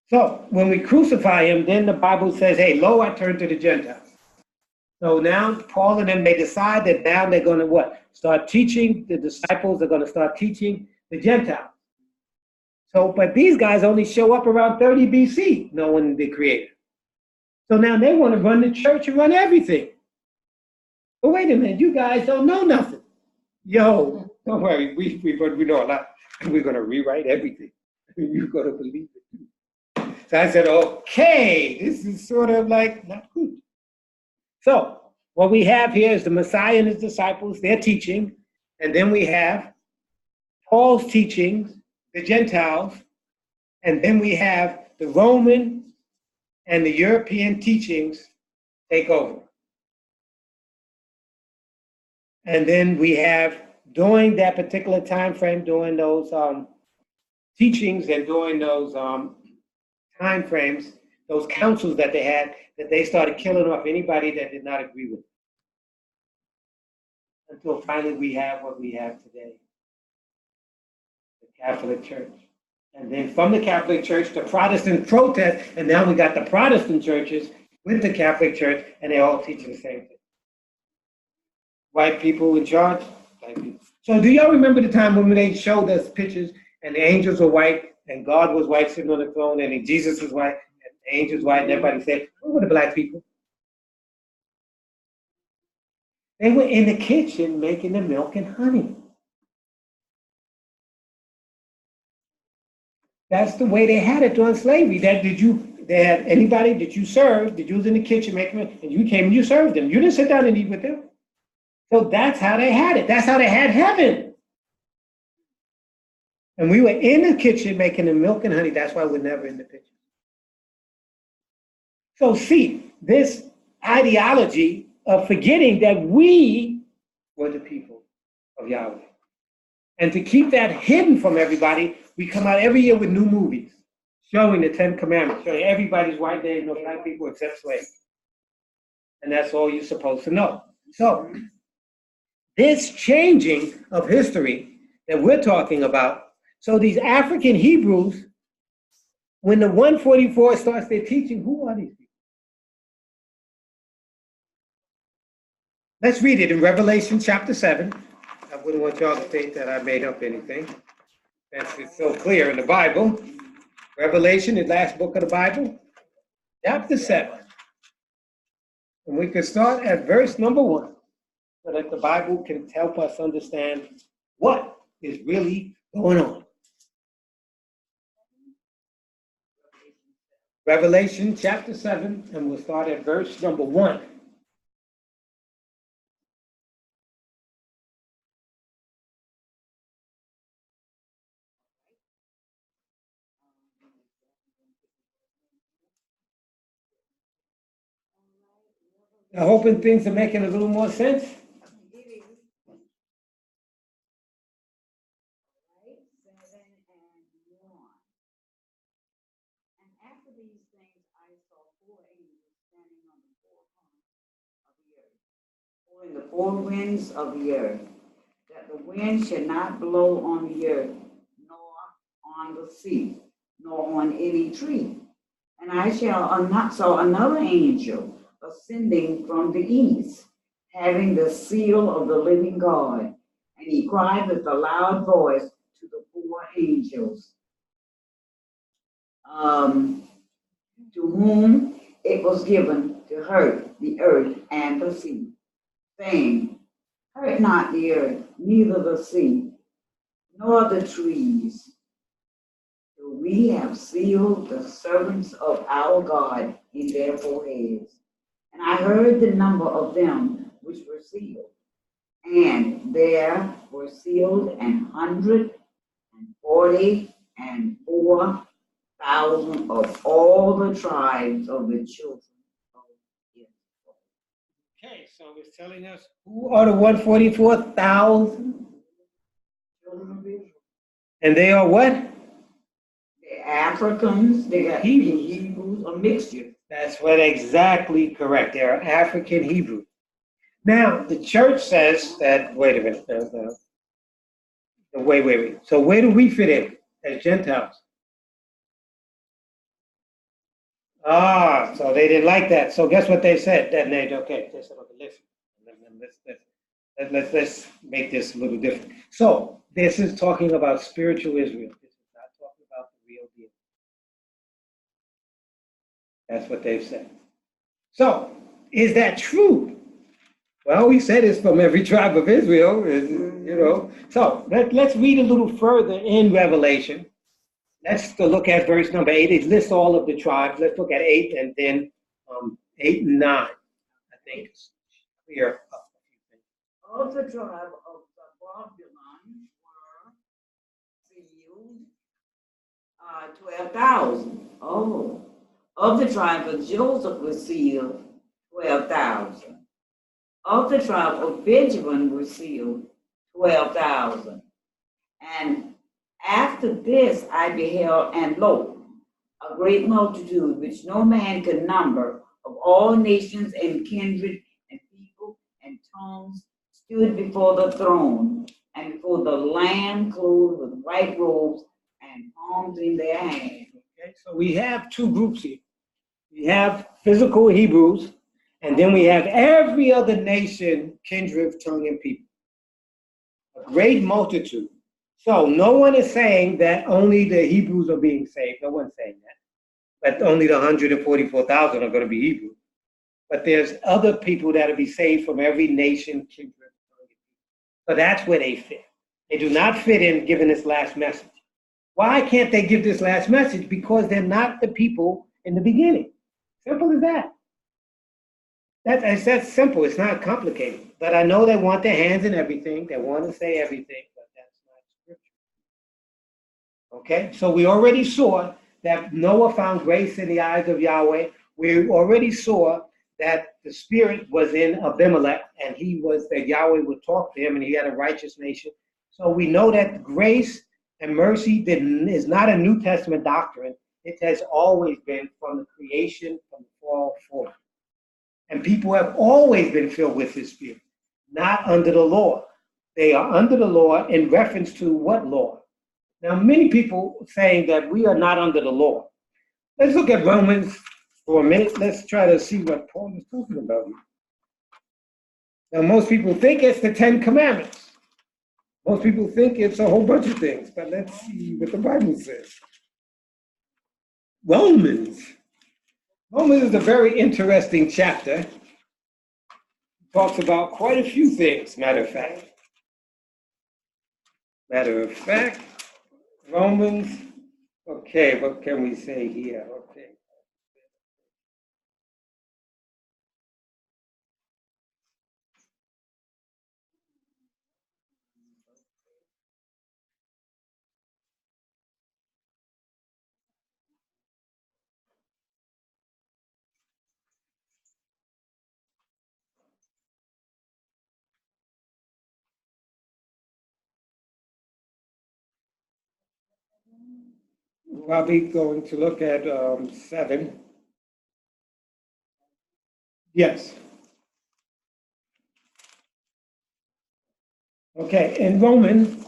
So when we crucify him, then the Bible says, hey, lo, I turn to the Gentiles. So now Paul and them, they decide that now they're going to what? Start teaching the disciples, they're going to start teaching the Gentiles. So, but these guys only show up around 30 BC, knowing the Creator. So now they want to run the church and run everything. But wait a minute, you guys don't know nothing. Yo, don't worry, we know a lot. We're going to rewrite everything. You're going to believe it. So I said, okay, this is sort of like not good. So what we have here is the Messiah and his disciples, their teaching, and then we have Paul's teachings, the Gentiles, and then we have the Roman and the European teachings take over. And then we have, during that particular time frame, during those teachings and during those time frames, those councils that they had, that they started killing off anybody that did not agree with it. Until finally we have what we have today, the Catholic Church. And then from the Catholic Church, the Protestant protest, and now we got the Protestant churches with the Catholic Church, and they all teach the same thing. White people in charge, white people. So do y'all remember the time when they showed us pictures and the angels were white and God was white sitting on the throne and Jesus was white and the angels white and everybody said, where were the black people? They were in the kitchen making the milk and honey. That's the way they had it during slavery. They had anybody that you served, that you was in the kitchen making it, and you came and you served them. You didn't sit down and eat with them. So that's how they had it. That's how they had heaven. And we were in the kitchen making the milk and honey. That's why we're never in the picture. So see, this ideology of forgetting that we were the people of Yahweh. And to keep that hidden from everybody, we come out every year with new movies showing the 10 Commandments, showing everybody's white, there ain't no black people except slaves. And that's all you're supposed to know. So this changing of history that we're talking about, so these African Hebrews, when the 144 starts their teaching, who are these people? Let's read it in Revelation chapter 7. I wouldn't want y'all to think that I made up anything. It's so clear in the Bible. Revelation, the last book of the Bible, chapter 7. And we can start at verse number 1, so that the Bible can help us understand what is really going on. Revelation chapter 7, and we'll start at verse number 1. I'm hoping things are making a little more sense. After these things, I saw four angels standing on the four corners of the earth, in the four winds of the earth, that the wind should not blow on the earth, nor on the sea, nor on any tree. And I saw another angel ascending from the east, having the seal of the living God. And he cried with a loud voice to the four angels, to whom it was given to hurt the earth and the sea, saying, hurt not the earth, neither the sea, nor the trees, till we have sealed the servants of our God in their foreheads. And I heard the number of them which were sealed, and there were sealed 144,000 of all the tribes of the children of Israel. Okay, so it's telling us who are the 144,000 Children of Israel. And they are what? The Africans, they got Hebrews, a mixture. That's what exactly correct. They are African Hebrew. Now, the church says that, wait a minute. Wait. So where do we fit in as Gentiles? Ah, so they didn't like that. So guess what they said? Then they okay. They said, okay, listen, let's make this a little different. So this is talking about spiritual Israel. This is not talking about the real deal. That's what they've said. So is that true? Well, we said it's from every tribe of Israel, you know. So let's read a little further in Revelation. Let's look at verse number 8. It lists all of the tribes. Let's look at 8 and then 8 and 9. I think it's clear up a few things. Of the tribe of Babylon were sealed 12,000. Oh. Of the tribe of Joseph were sealed 12,000. Of the tribe of Benjamin were sealed 12,000. And after this I beheld, and lo, a great multitude which no man could number, of all nations and kindred and people and tongues, stood before the throne and before the Lamb, clothed with white robes and palms in their hands. Okay, so we have two groups here. We have physical Hebrews, and then we have every other nation, kindred, tongue, and people. A great multitude. So no one is saying that only the Hebrews are being saved. No one's saying that. But only the 144,000 are going to be Hebrews. But there's other people that will be saved from every nation, kindred, tongue, and people. So that's where they fit. They do not fit in giving this last message. Why can't they give this last message? Because they're not the people in the beginning. Simple as that. That's simple. It's not complicated. But I know they want their hands in everything. They want to say everything, but that's not scripture. Okay? So we already saw that Noah found grace in the eyes of Yahweh. We already saw that the spirit was in Abimelech, and that Yahweh would talk to him, and he had a righteous nation. So we know that grace and mercy is not a New Testament doctrine. It has always been from the creation, from the fall forward. And people have always been filled with his spirit, not under the law. They are under the law in reference to what law? Now, many people saying that we are not under the law. Let's look at Romans for a minute. Let's try to see what Paul is talking about here. Now, most people think it's the 10 Commandments. Most people think it's a whole bunch of things, but let's see what the Bible says. Romans is a very interesting chapter. It talks about quite a few things, matter of fact. Romans, okay, what can we say here? Okay. We're probably going to look at 7. Yes. Okay, in Romans,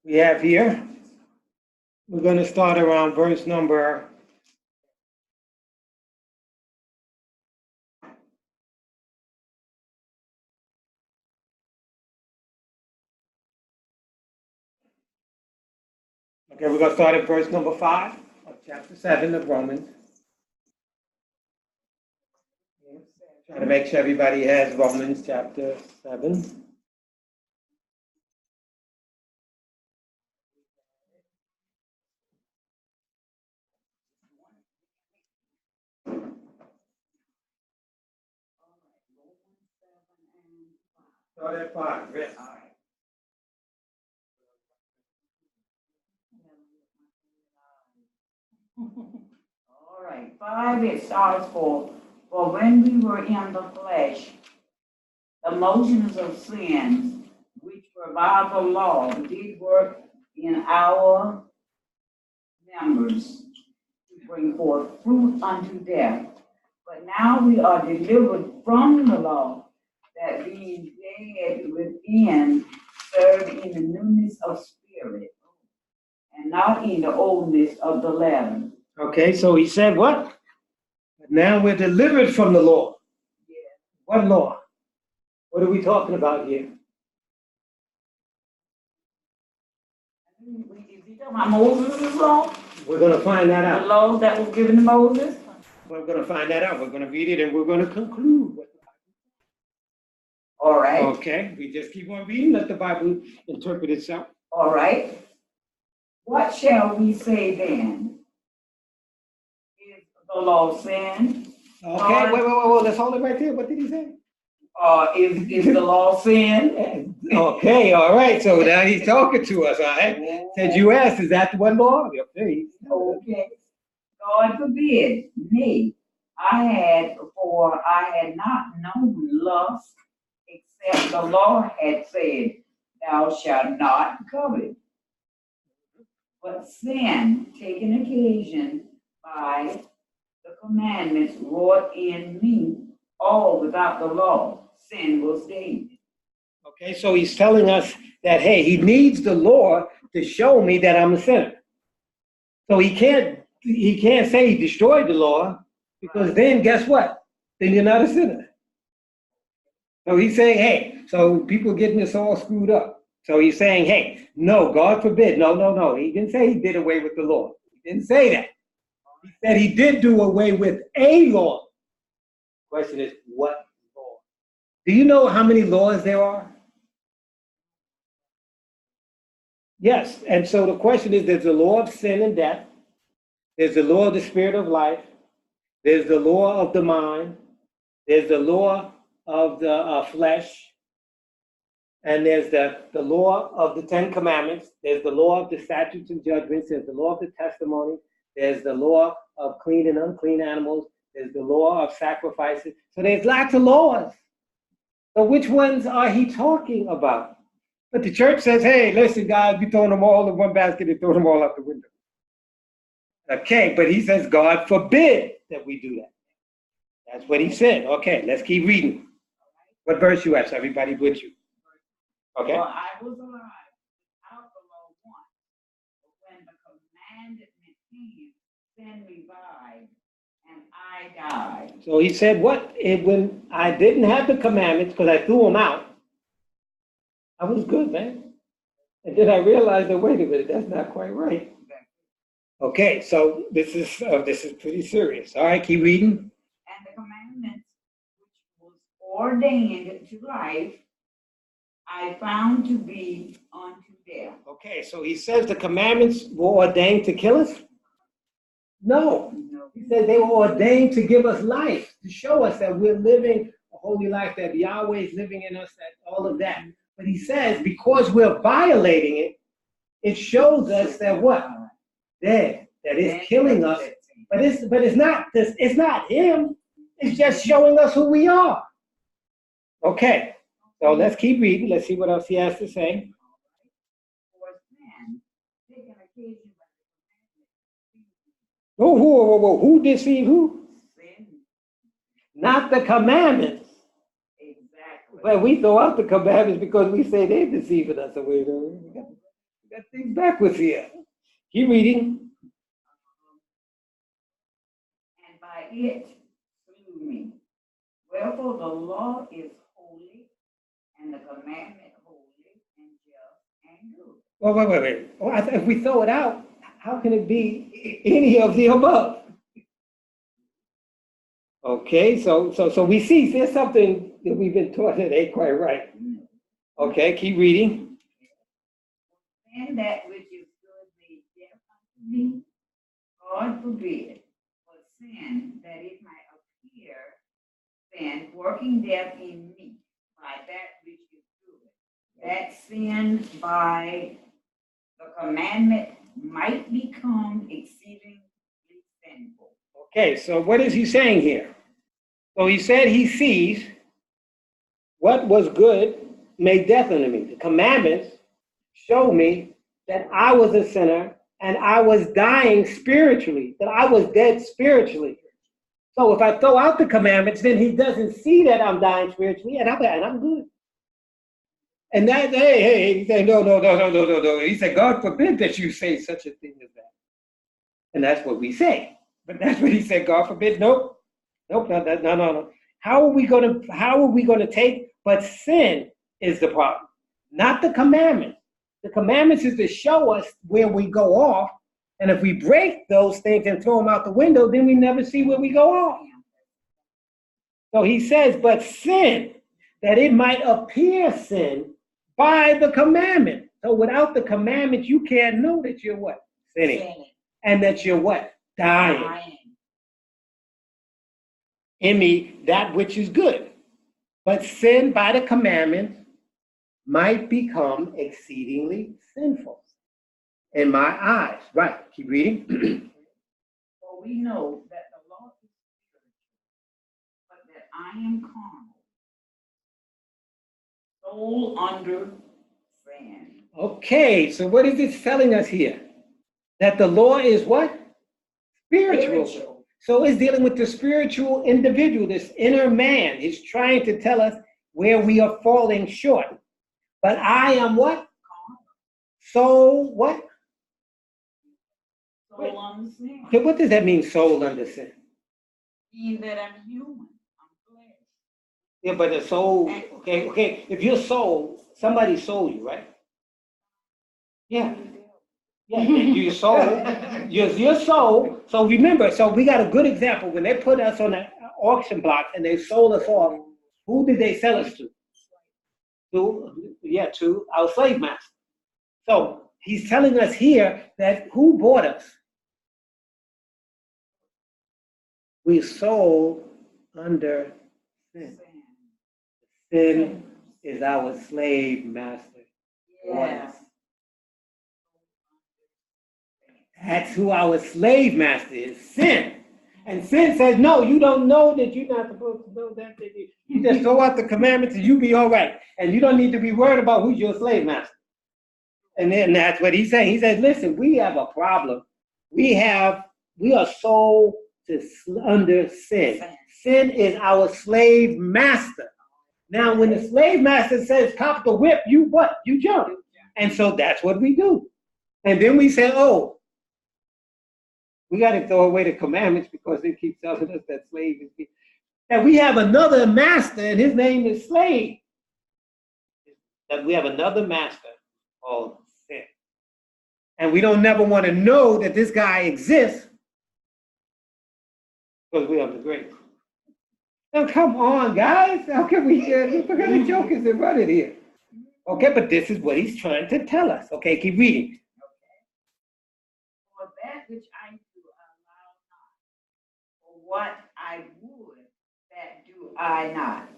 we have here, we're going to start around verse number 5 of chapter 7 of Romans. Trying to make sure everybody has Romans chapter 7. Start at 5. Yes. All right, 5 it starts for when we were in the flesh, the motions of sins, which were by the law, did work in our members to bring forth fruit unto death. But now we are delivered from the law, that being dead within, serve in the newness of spirit, and not in the oldness of the letter. Okay, so he said what? Now we're delivered from the law. Yeah. What law? What are we talking about here? Is he talking about Moses' law? We're going to find that The out. law that was given to Moses? We're going to find that out. We're going to read it and we're going to conclude. All right. Okay, we just keep on reading. Let the Bible interpret itself. All right. What shall we say then? Is the law sin? Okay, wait. Let's hold it right there. What did he say? Is the law sin? Okay, all right. So now he's talking to us, all right? Said you asked, is that the one law? Okay. Okay. God forbid. Nay, I had not known lust, except the Lord had said, thou shalt not covet. But sin, taking occasion by the commandments wrought in me, all without the law, sin was gained. Okay, so he's telling us that, hey, he needs the law to show me that I'm a sinner. So he can't say he destroyed the law, because then guess what? Then you're not a sinner. So he's saying, hey, so people getting this all screwed up. So he's saying, hey, no, God forbid. No. He didn't say he did away with the law. He didn't say that. He said he did do away with a law. Question is, what law? Do you know how many laws there are? Yes, and so the question is, there's the law of sin and death. There's the law of the spirit of life. There's the law of the mind. There's the law of the flesh. And there's the law of the Ten Commandments. There's the law of the statutes and judgments. There's the law of the testimony. There's the law of clean and unclean animals. There's the law of sacrifices. So there's lots of laws. So which ones are he talking about? But the church says, hey, listen, guys, we throwing them all in one basket and throw them all out the window. Okay, but he says, God forbid that we do that. That's what he said. Okay, let's keep reading. What verse you at? So everybody with you. Okay. Well, I was alive without the law once, but when the commandment came, sin revived, and I died. So he said, what? When I didn't have the commandments, because I threw them out, I was good, man. And then I realized that, wait a minute, that's not quite right. Okay, so this is pretty serious. All right, keep reading. And the commandments which was ordained to life, I found to be unto death. Okay, so he says the commandments were ordained to kill us? No. He said they were ordained to give us life, to show us that we're living a holy life, that Yahweh is living in us, that all of that. But he says because we're violating it, it shows us that what? That it's killing us. But it's not him. It's just showing us who we are. Okay. So let's keep reading. Let's see what else he has to say. For sin, taking occasion by the commandment. Who deceived who? Sin. Not the commandments. Exactly. But we throw out the commandments because we say they're deceiving us. So we got things backwards here. Keep reading. And by it slew me. Wherefore the law is holy, and the commandment holy, and just, and good. Well, wait. Well, if we throw it out, how can it be any of the above? Okay, so we see there's something that we've been taught that ain't quite right. Okay, keep reading. And that which is good made death unto me, God forbid, but sin, that it might appear, sin, working death in me, by that which is good, that sin by the commandment might become exceedingly sinful. Okay, so what is he saying here? So he said he sees what was good made death unto me. The commandments show me that I was a sinner and I was dying spiritually, that I was dead spiritually. So if I throw out the commandments, then he doesn't see that I'm dying spiritually, and I'm good. And that, hey, he said, no. He said, God forbid that you say such a thing as that. And that's what we say. But that's what he said, God forbid. Nope, no. How are we gonna take? But sin is the problem, not the commandments. The commandments is to show us where we go off. And if we break those things and throw them out the window, then we never see where we go off. So he says, but sin, that it might appear sin by the commandment. So without the commandment, you can't know that you're what? Sinning. And that you're what? Dying. In me, that which is good. But sin by the commandment might become exceedingly sinful in my eyes. Right, keep reading. For we know that the law is spiritual, but that I am carnal, soul under sin. Okay, so what is this telling us here? That the law is what? Spiritual. So it's dealing with the spiritual individual, this inner man. It's trying to tell us where we are falling short. But I am what? Soul what? Soul under sin. Okay, what does that mean, soul under sin? Mean that I'm human. I'm flesh. Yeah, but the soul, okay. If your soul, somebody sold you, right? Yeah. Yeah, your soul, your soul. So remember, so we got a good example. When they put us on the auction block and they sold us off, who did they sell us to? To our slave master. So he's telling us here that who bought us? We sold under sin. Sin is our slave master. Yes. That's who our slave master is, sin. And sin says, no, you don't know that you're not supposed to know that. You just throw out the commandments and you be all right. And you don't need to be worried about who's your slave master. And then that's what he's saying. He says, listen, we have a problem. We are sold under sin. Sin is our slave master. Now, when the slave master says, cop the whip, you what? You jump. And so that's what we do. And then we say, oh, we got to throw away the commandments because they keep telling us that slave is. And we have another master, and his name is slave. That we have another master called sin. And we don't never want to know that this guy exists because we have the grace. Now, come on, guys. How can we what kind of joke is it running here? Okay, but this is what he's trying to tell us. Okay, keep reading. For that which I do, allow not. For what I would, that do I not.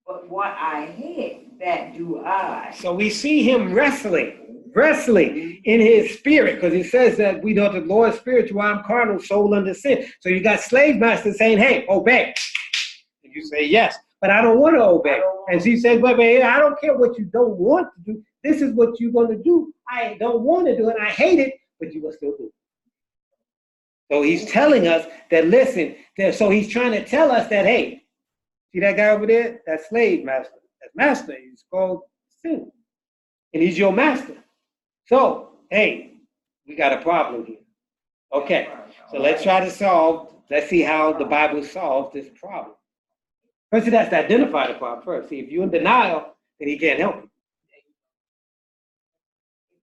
But what I hate, that do I. So we see him wrestling in his spirit, because he says that we know the Lord is spiritual, I'm carnal, soul under sin. So you got slave masters saying, hey, obey. And you say, yes, but I don't want to obey. And she says, but I don't care what you don't want to do. This is what you're going to do. I don't want to do it. I hate it, but you will still do it. So he's telling us that, listen, so he's trying to tell us that, hey, see that guy over there? That slave master. That master is called sin. And he's your master. So, hey, we got a problem here. Okay, so let's see how the Bible solves this problem. First, it has to identify the problem first. See, if you're in denial, then he can't help you.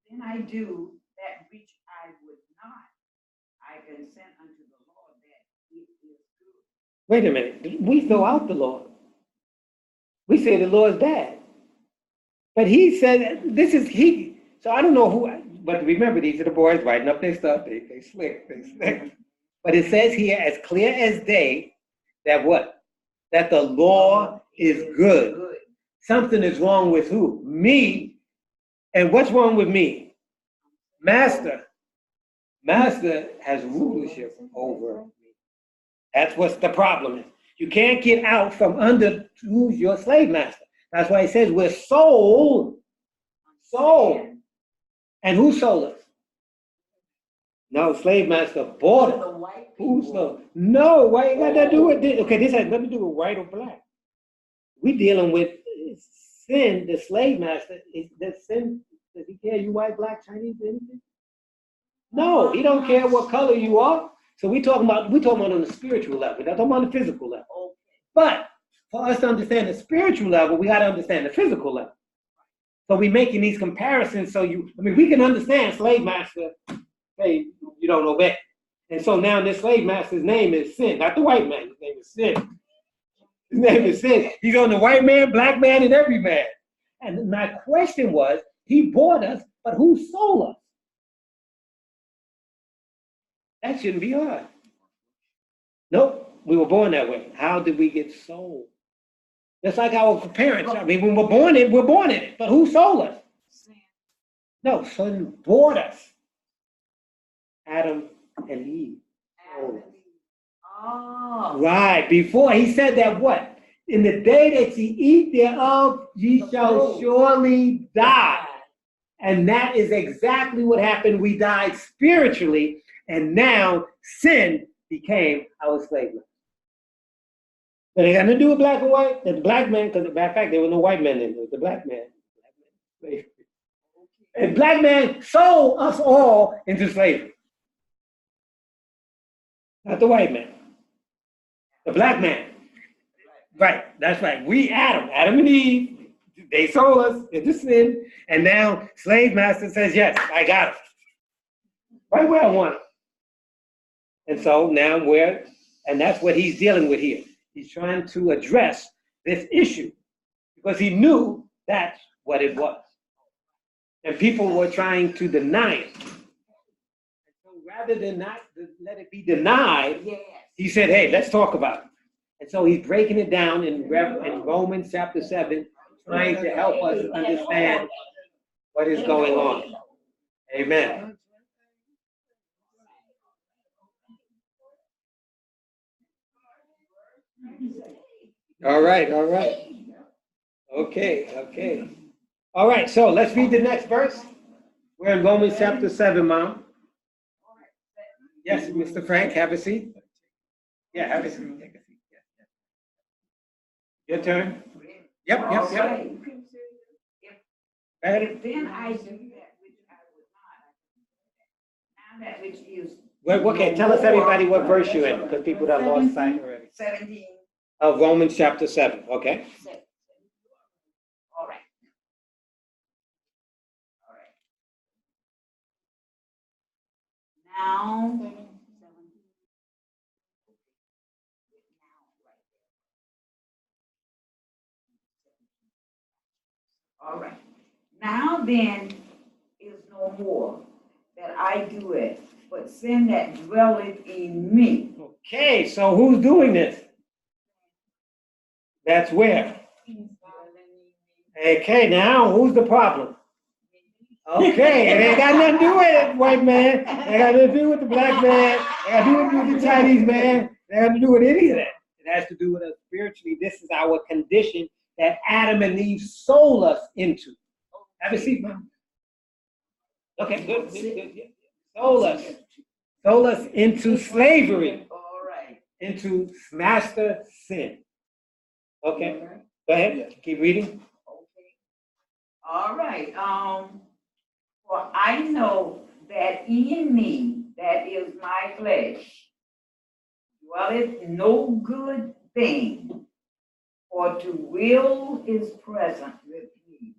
Then I do that which I would not. I consent unto the Lord that it is good. Wait a minute. We throw out the Lord. We say the Lord's bad. But he said, so I don't know who, but remember, these are the boys writing up their stuff. They slick. But it says here, as clear as day, that what? That the law is good. Something is wrong with who? Me. And what's wrong with me? Master. Master has rulership over me. That's what's the problem is. You can't get out from under who's your slave master. That's why he says we're sold. And who sold us? No, slave master bought us. The white Who people. sold? No, why you got that to do with this? Okay, this has nothing to do with white or black. We dealing with sin. The slave master is the sin. Does he care you white, black, Chinese, anything? No, he don't care what color you are. So we talking about on the spiritual level. We're not talking about the physical level. Okay. But for us to understand the spiritual level, we got to understand the physical level. So we're making these comparisons. So we can understand slave master. Hey, you don't obey. And so now this slave master's name is Sin, not the white man. His name is Sin. His name is Sin. He's on the white man, black man, and every man. And my question was, he bought us, but who sold us? That shouldn't be hard. Nope, we were born that way. How did we get sold? Just like our parents. I mean, when we're born in it. But who sold us? No, son bought us. Adam and Eve. Oh. Right. Before he said that what? In the day that ye eat thereof, ye shall surely die. And that is exactly what happened. We died spiritually, and now sin became our slave master. But it got nothing to do with black and white. The black man, because matter of fact, there were no white men in it. It was the black man. And black man sold us all into slavery. Not the white man. The black man. Right, that's right. We, Adam and Eve, they sold us into sin, and now slave master says, yes, I got it. Right where I want it. And so now and that's what he's dealing with here. He's trying to address this issue because he knew that's what it was. And people were trying to deny it. And so rather than not let it be denied, he said, hey, let's talk about it. And so he's breaking it down in Romans chapter 7, trying to help us understand what is going on. Amen. All right. Okay. All right, so let's read the next verse. We're in Romans chapter 7, Mom. Yes, Mr. Frank, have a seat. Yeah, have a seat. Take a seat. Yeah. Your turn. Yep. Right. If then I do that which I would not. Now that which is. Well, okay, tell us everybody what verse you're in, because people that lost sight already. 17. Of Romans chapter 7, okay? All right. Now. All right. Now then is no more that I do it, but sin that dwelleth in me. Okay, so who's doing this? That's where. Okay, now who's the problem? Okay, it ain't got nothing to do with it, white man. It ain't got nothing to do with the black man. It ain't got nothing to do with the Chinese man. It ain't got nothing to do with any of that. It has to do with us spiritually. This is our condition that Adam and Eve sold us into. Have a seat, man. Okay, good. Yeah. Sold us into slavery. All right. Into master sin. Okay, go ahead. Keep reading. Okay. All right. For I know that in me, that is my flesh, dwelleth no good thing, for to will is present with me.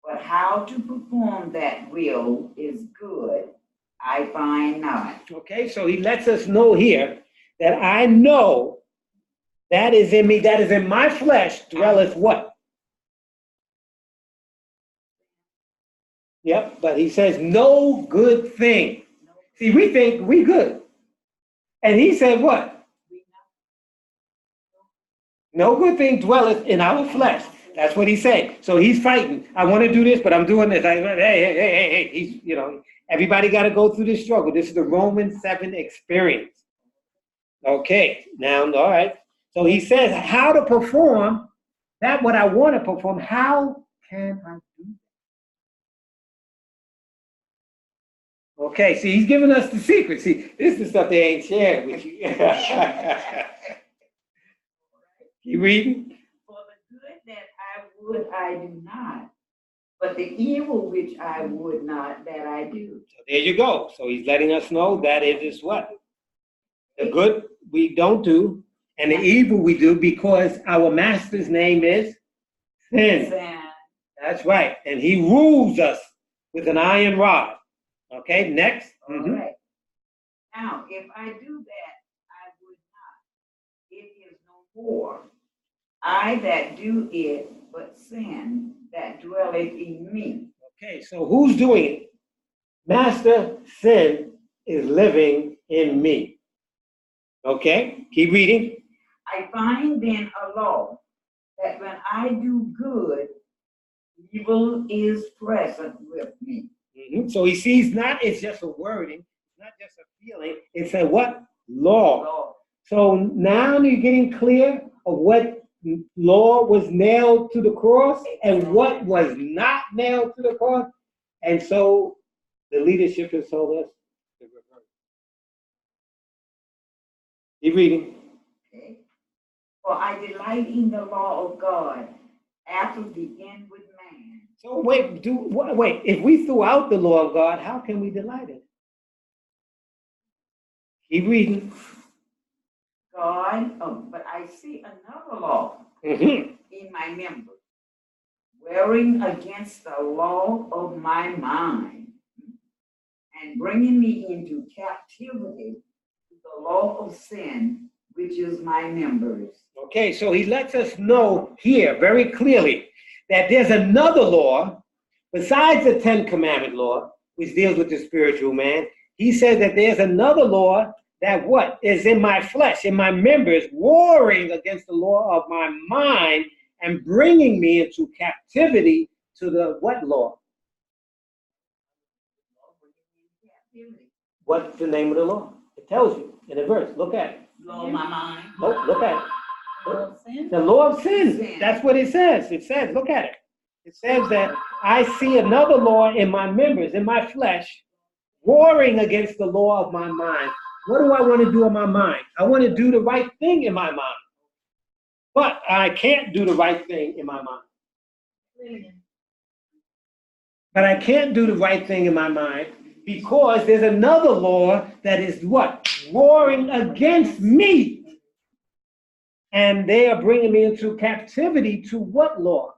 But how to perform that will is good, I find not. Okay, so he lets us know here that I know that is in me, that is in my flesh, dwelleth what? Yep, but he says no good thing. See, we think we good. And he said what? No good thing dwelleth in our flesh. That's what he's saying. So he's fighting. I want to do this, but I'm doing this. Hey. He's, everybody got to go through this struggle. This is the Romans 7 experience. Okay, now, all right. So he says how to perform that what I want to perform. How can I do that? Okay, see, he's giving us the secret. See, this is stuff they ain't sharing with you. Keep reading. For the good that I would, I do not, but the evil which I would not, that I do. So there you go. So he's letting us know that it is what? The good we don't do, and the evil we do, because our master's name is sin. That's right. And he rules us with an iron rod. Okay, next. All right. Now, if I do that, I would not. It is no more I that do it, but sin that dwelleth in me. Okay, so who's doing it? Master sin is living in me. Okay, keep reading. I find then a law that when I do good, evil is present with me. So he sees not it's just a wording, it's not just a feeling, it's a what? Law. So now you're getting clear of what law was nailed to the cross and what was not nailed to the cross. And so the leadership has told us to reverse. Keep reading. Okay. For I delight in the law of God after the inward man. So wait, if we threw out the law of God, how can we delight in it? Keep reading. But I see another law in my members, warring against the law of my mind, and bringing me into captivity to the law of sin, which is my members. Okay, so he lets us know here very clearly that there's another law besides the 10 Commandment law, which deals with the spiritual man. He says that there's another law that what is in my flesh, in my members, warring against the law of my mind and bringing me into captivity to the what law? What's the name of the law? It tells you in a verse. Look at it. Law of my mind. Look at it. Law of sin. The law of sin. That's what it says. It says, look at it. It says that I see another law in my members, in my flesh, warring against the law of my mind. What do I want to do in my mind? I want to do the right thing in my mind. But I can't do the right thing in my mind. But I can't do the right thing in my mind because there's another law that is what? Warring against me. And they are bringing me into captivity to what law?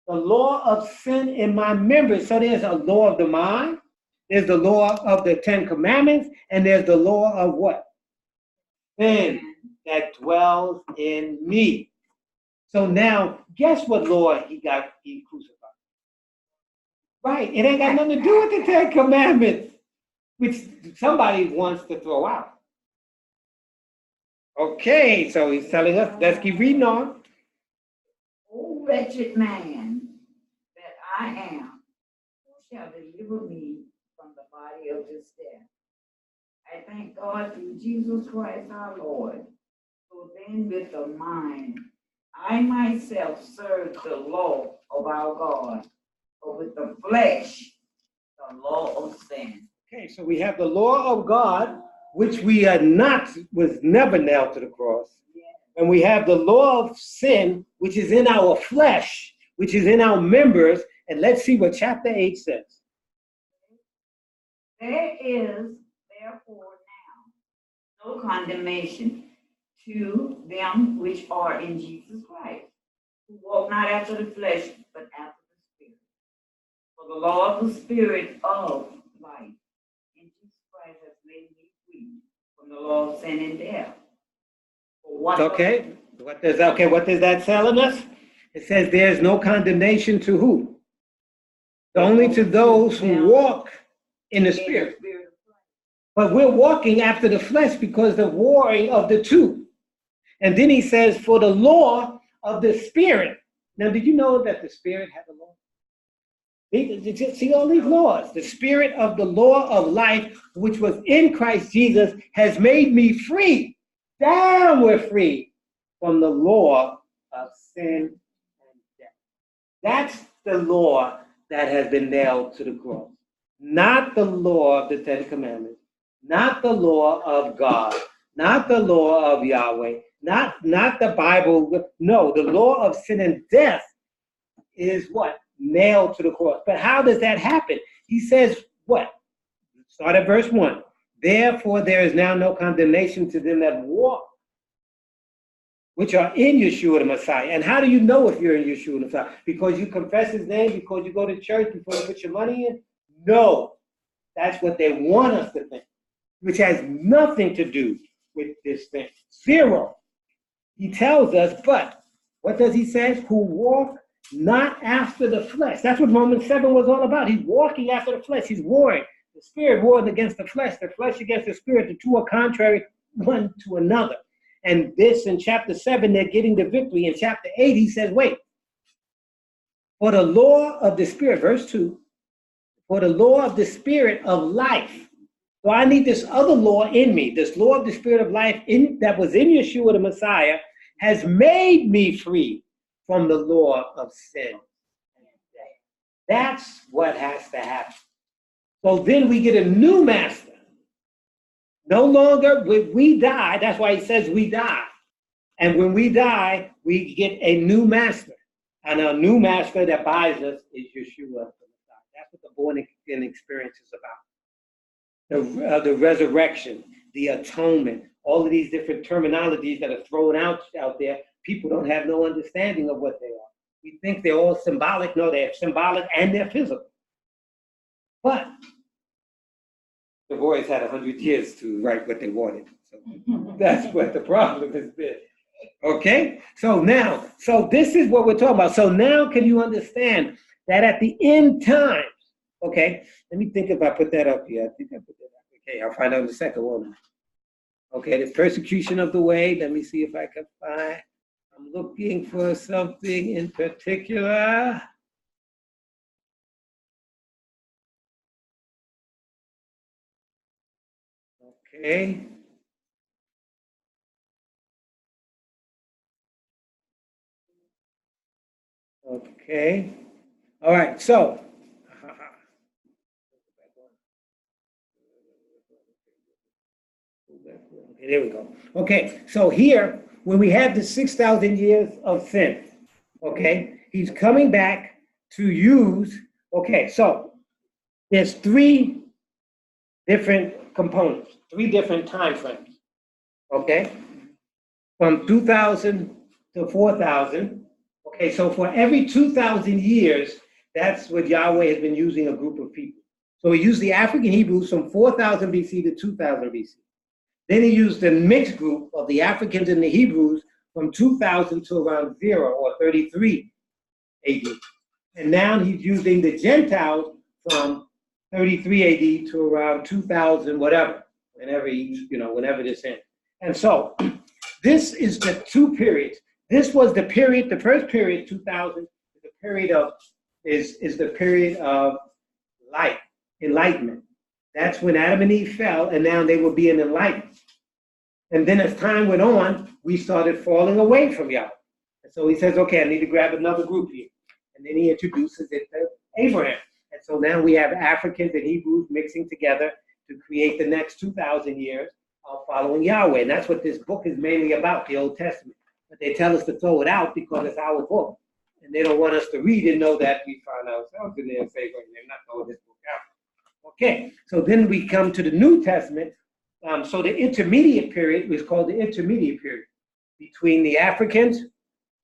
The law of sin in my members. So there's a law of the mind, there's the law of the 10 Commandments, and there's the law of what? Sin that dwells in me. So now, guess what law he crucified? Right, it ain't got nothing to do with the 10 Commandments, which somebody wants to throw out. Okay, so he's telling us, let's keep reading on. O wretched man that I am, who shall deliver me from the body of this death? I thank God through Jesus Christ our Lord. So then with the mind, I myself serve the law of our God, but with the flesh, the law of sin. Okay, so we have the law of God, which was never nailed to the cross. And we have the law of sin, which is in our flesh, which is in our members. And let's see what chapter 8 says. There is therefore now no condemnation to them which are in Jesus Christ, who walk not after the flesh, but after the Spirit. For the law of the Spirit of life in Jesus Christ has made me free from the law of sin and death. What does that telling us? It says there's no condemnation to who? Only to those who walk in the Spirit. But we're walking after the flesh because the warring of the two. And then he says, for the law of the Spirit. Now, did you know that the Spirit had a law? Did you see all these laws? The Spirit of the law of life, which was in Christ Jesus, has made me free. Down we're free from the law of sin and death. That's the law that has been nailed to the cross. not the law of the Ten Commandments, not the law of God, not the law of Yahweh, not the Bible. No, the law of sin and death is what? Nailed to the cross. But how does that happen? He says what? Start at verse 1. Therefore, there is now no condemnation to them that walk, which are in Yeshua the Messiah. And how do you know if you're in Yeshua the Messiah? Because you confess his name, because you go to church, because you put your money in? No. That's what they want us to think, which has nothing to do with this thing. Zero. He tells us, but what does he say? Who walk not after the flesh. That's what Romans 7 was all about. He's walking after the flesh. He's warring. The spirit wars against the flesh against the spirit. The two are contrary one to another. And this in chapter 7, they're getting the victory. In chapter 8, he says, wait, for the law of the spirit, verse 2, for the law of the spirit of life. So I need this other law in me, this law of the spirit of life that was in Yeshua the Messiah has made me free from the law of sin and death. That's what has to happen. So then we get a new master. No longer will we die. That's why he says we die. And when we die, we get a new master. And a new master that buys us is Yeshua. That's what the born again experience is about. The resurrection, the atonement, all of these different terminologies that are thrown out there, people don't have no understanding of what they are. We think they're all symbolic. No, they're symbolic and they're physical. But the boys had 100 years to write what they wanted. So that's what the problem has been. Okay? So this is what we're talking about. So now can you understand that at the end times, okay, let me think if I put that up here. I think I put that up. Okay, I'll find out in a second, won't I? Okay, the persecution of the way. Let me see if I can find. I'm looking for something in particular. Okay. Okay. All right. So, okay, there we go. Okay. So here, when we have the 6,000 years of sin, okay, he's coming back to use. Okay. So there's three different components, three different time frames. Okay. From 2,000 to 4,000. Okay, so for every 2,000 years, that's what Yahweh has been using a group of people. So he used the African Hebrews from 4,000 BC to 2,000 BC. Then he used the mixed group of the Africans and the Hebrews from 2,000 to around 0 or 33 AD. And now he's using the Gentiles from 33 AD to around 2,000, whatever, whenever this ends. And so this is the two periods. This was the period, the first period, 2000, the period of is the period of light, enlightenment. That's when Adam and Eve fell, and now they were being enlightened. And then as time went on, we started falling away from Yahweh. And so he says, okay, I need to grab another group here. And then he introduces it to Abraham. And so now we have Africans and Hebrews mixing together to create the next 2,000 years of following Yahweh. And that's what this book is mainly about, the Old Testament. But they tell us to throw it out because it's our book. And they don't want us to read and know that we found ourselves in there and say, well, they're not throwing this book out. Okay, so then we come to the New Testament. So the intermediate period is called the intermediate period between the Africans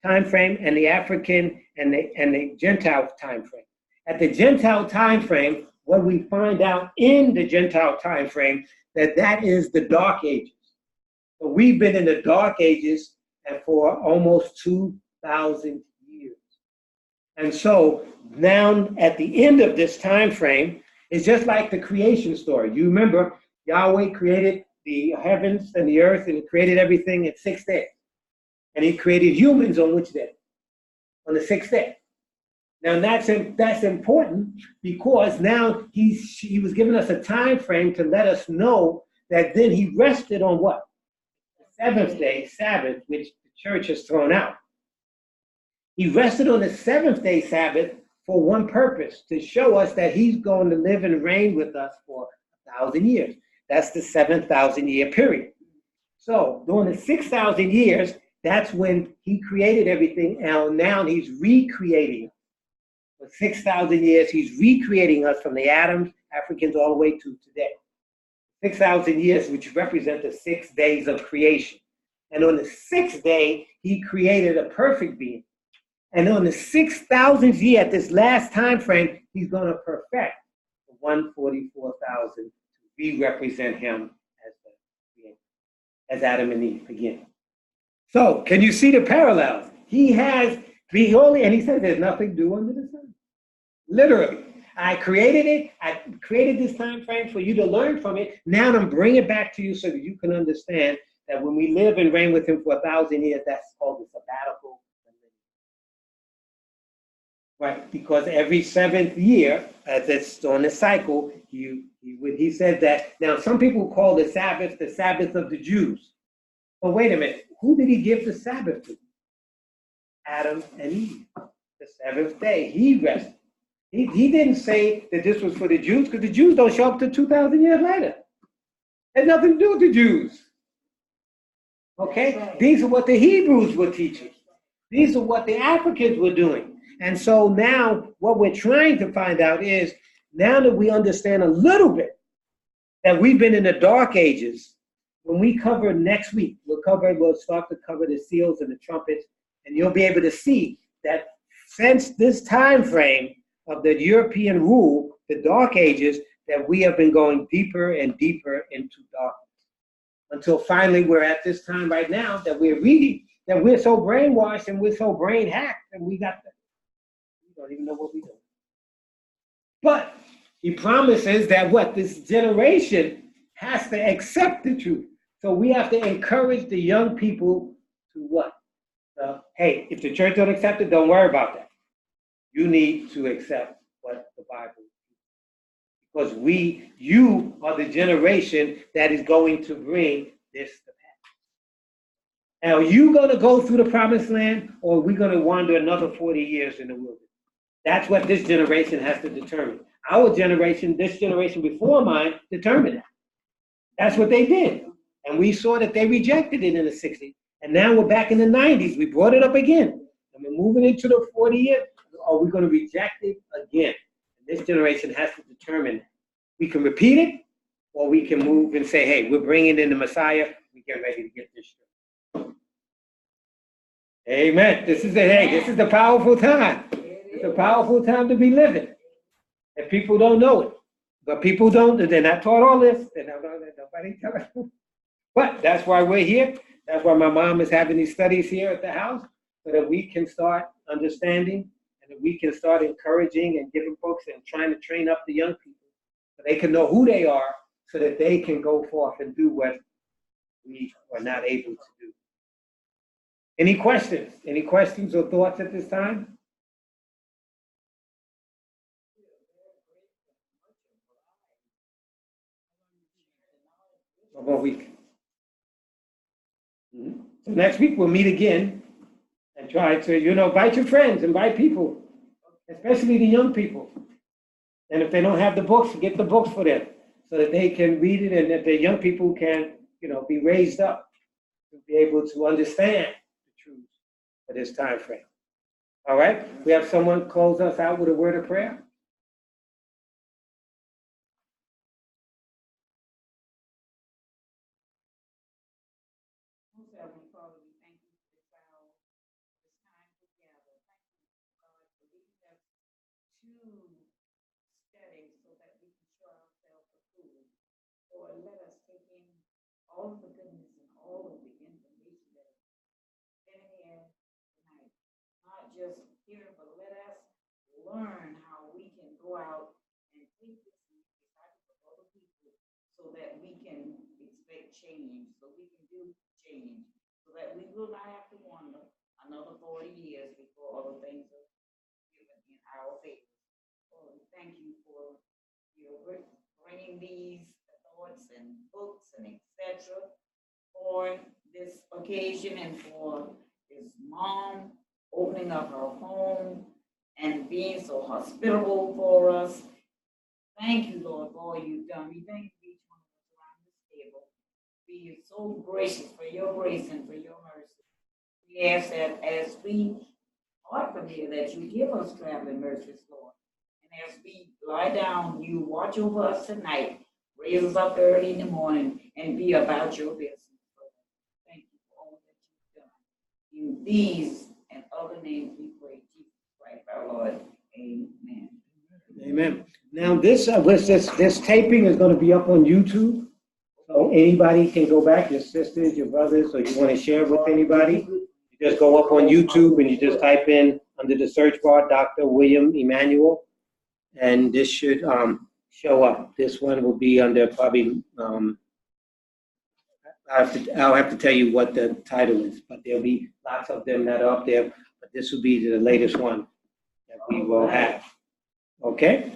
time frame and the African and the Gentile time frame. At the Gentile time frame, what we find out in the Gentile time frame, that is the Dark Ages. So we've been in the Dark Ages for almost 2,000 years. And so now at the end of this time frame, it's just like the creation story. You remember Yahweh created the heavens and the earth and he created everything in 6 days. And he created humans on which day? On the 6th day. Now that's important because now he was giving us a time frame to let us know that then he rested on what? The 7th day, Sabbath, which the church has thrown out. He rested on the 7th day Sabbath for one purpose, to show us that he's going to live and reign with us for 1,000 years. That's the 7,000-year period. So during the 6,000 years, that's when he created everything, and now he's recreating. For 6,000 years, he's recreating us from the Adams, Africans, all the way to today. 6,000 years, which represent the 6 days of creation. And on the 6th day, he created a perfect being. And on the 6,000th year, at this last time frame, he's going to perfect the 144,000 to re-represent him as the creator, as Adam and Eve again. So, can you see the parallels? He has the only, and he says there's nothing new under the sun. Literally. I created it. I created this time frame for you to learn from it. Now I'm bringing it back to you so that you can understand that when we live and reign with him for 1,000 years, that's called the sabbatical. Right, because every 7th year, as it's on the cycle, he said that. Now, some people call the Sabbath of the Jews. But wait a minute, who did he give the Sabbath to? Adam and Eve. The 7th day, he rested. He didn't say that this was for the Jews, because the Jews don't show up till 2,000 years later. It had nothing to do with the Jews. Okay? These are what the Hebrews were teaching. These are what the Africans were doing. And so now what we're trying to find out is, now that we understand a little bit that we've been in the dark ages, when we cover next week, we'll start to cover the seals and the trumpets, and you'll be able to see that since this time frame of the European rule, the dark ages, that we have been going deeper and deeper into darkness. Until finally we're at this time right now that we're reading, that we're so brainwashed and we're so brain hacked, and we don't even know what we're doing. But he promises that this generation has to accept the truth. So we have to encourage the young people to what? Hey, if the church don't accept it, don't worry about that. You need to accept what the Bible is. Because you are the generation that is going to bring this to pass. Now, are you going to go through the promised land, or are we going to wander another 40 years in the wilderness? That's what this generation has to determine. Our generation, this generation before mine, determined that. That's what they did. And we saw that they rejected it in the 60s. And now we're back in the 90s. We brought it up again. And we're moving into the 40 years. Are we going to reject it again? And this generation has to determine that. We can repeat it, or we can move and say, hey, we're bringing in the Messiah. We get ready to get this straight. Amen. This is the powerful time. It's a powerful time to be living. And people don't know it. But people don't, they're not taught all this. Nobody tells them. But that's why we're here. That's why my mom is having these studies here at the house, so that we can start understanding, and that we can start encouraging and giving books and trying to train up the young people so they can know who they are, so that they can go forth and do what we are not able to do. Any questions? Any questions or thoughts at this time? One more week. So next week we'll meet again and try to, invite your friends, invite people, especially the young people. And if they don't have the books, get the books for them so that they can read it, and that the young people can, be raised up to be able to understand the truth for this time frame. All right? We have someone close us out with a word of prayer. Heavenly Father, we thank you for this hour, this time together. Thank you, God, for leading us to study so that we can show ourselves approved. Lord, let us take in all of the goodness and all of the information that is in here tonight. Not just here, but let us learn how we can go out and take this and disciple of other people so that we can expect change, so we can do change, so that we will not have to wonder another 40 years before other things are given in our favor. Lord, we thank you for your bringing these thoughts and books and etc. for this occasion, and for his mom opening up her home and being so hospitable for us. Thank you, Lord, for all you've done. We thank you for each one of us around this table. Be so gracious for your grace and for your mercy. We ask that as we depart from here, that you give us traveling mercies, Lord. And as we lie down, you watch over us tonight, raise us up early in the morning, and be about your business, Lord. Thank you for all that you've done. In these and other names we pray, Jesus Christ our Lord. Amen. Amen. Now this taping is going to be up on YouTube, so anybody can go back. Your sisters, your brothers, or you want to share with anybody. You just go up on YouTube and you just type in under the search bar Dr. William Emanuel, and this should show up. This one will be under probably. I'll have to tell you what the title is, but there'll be lots of them that are up there. But this will be the latest one that we will have. Okay.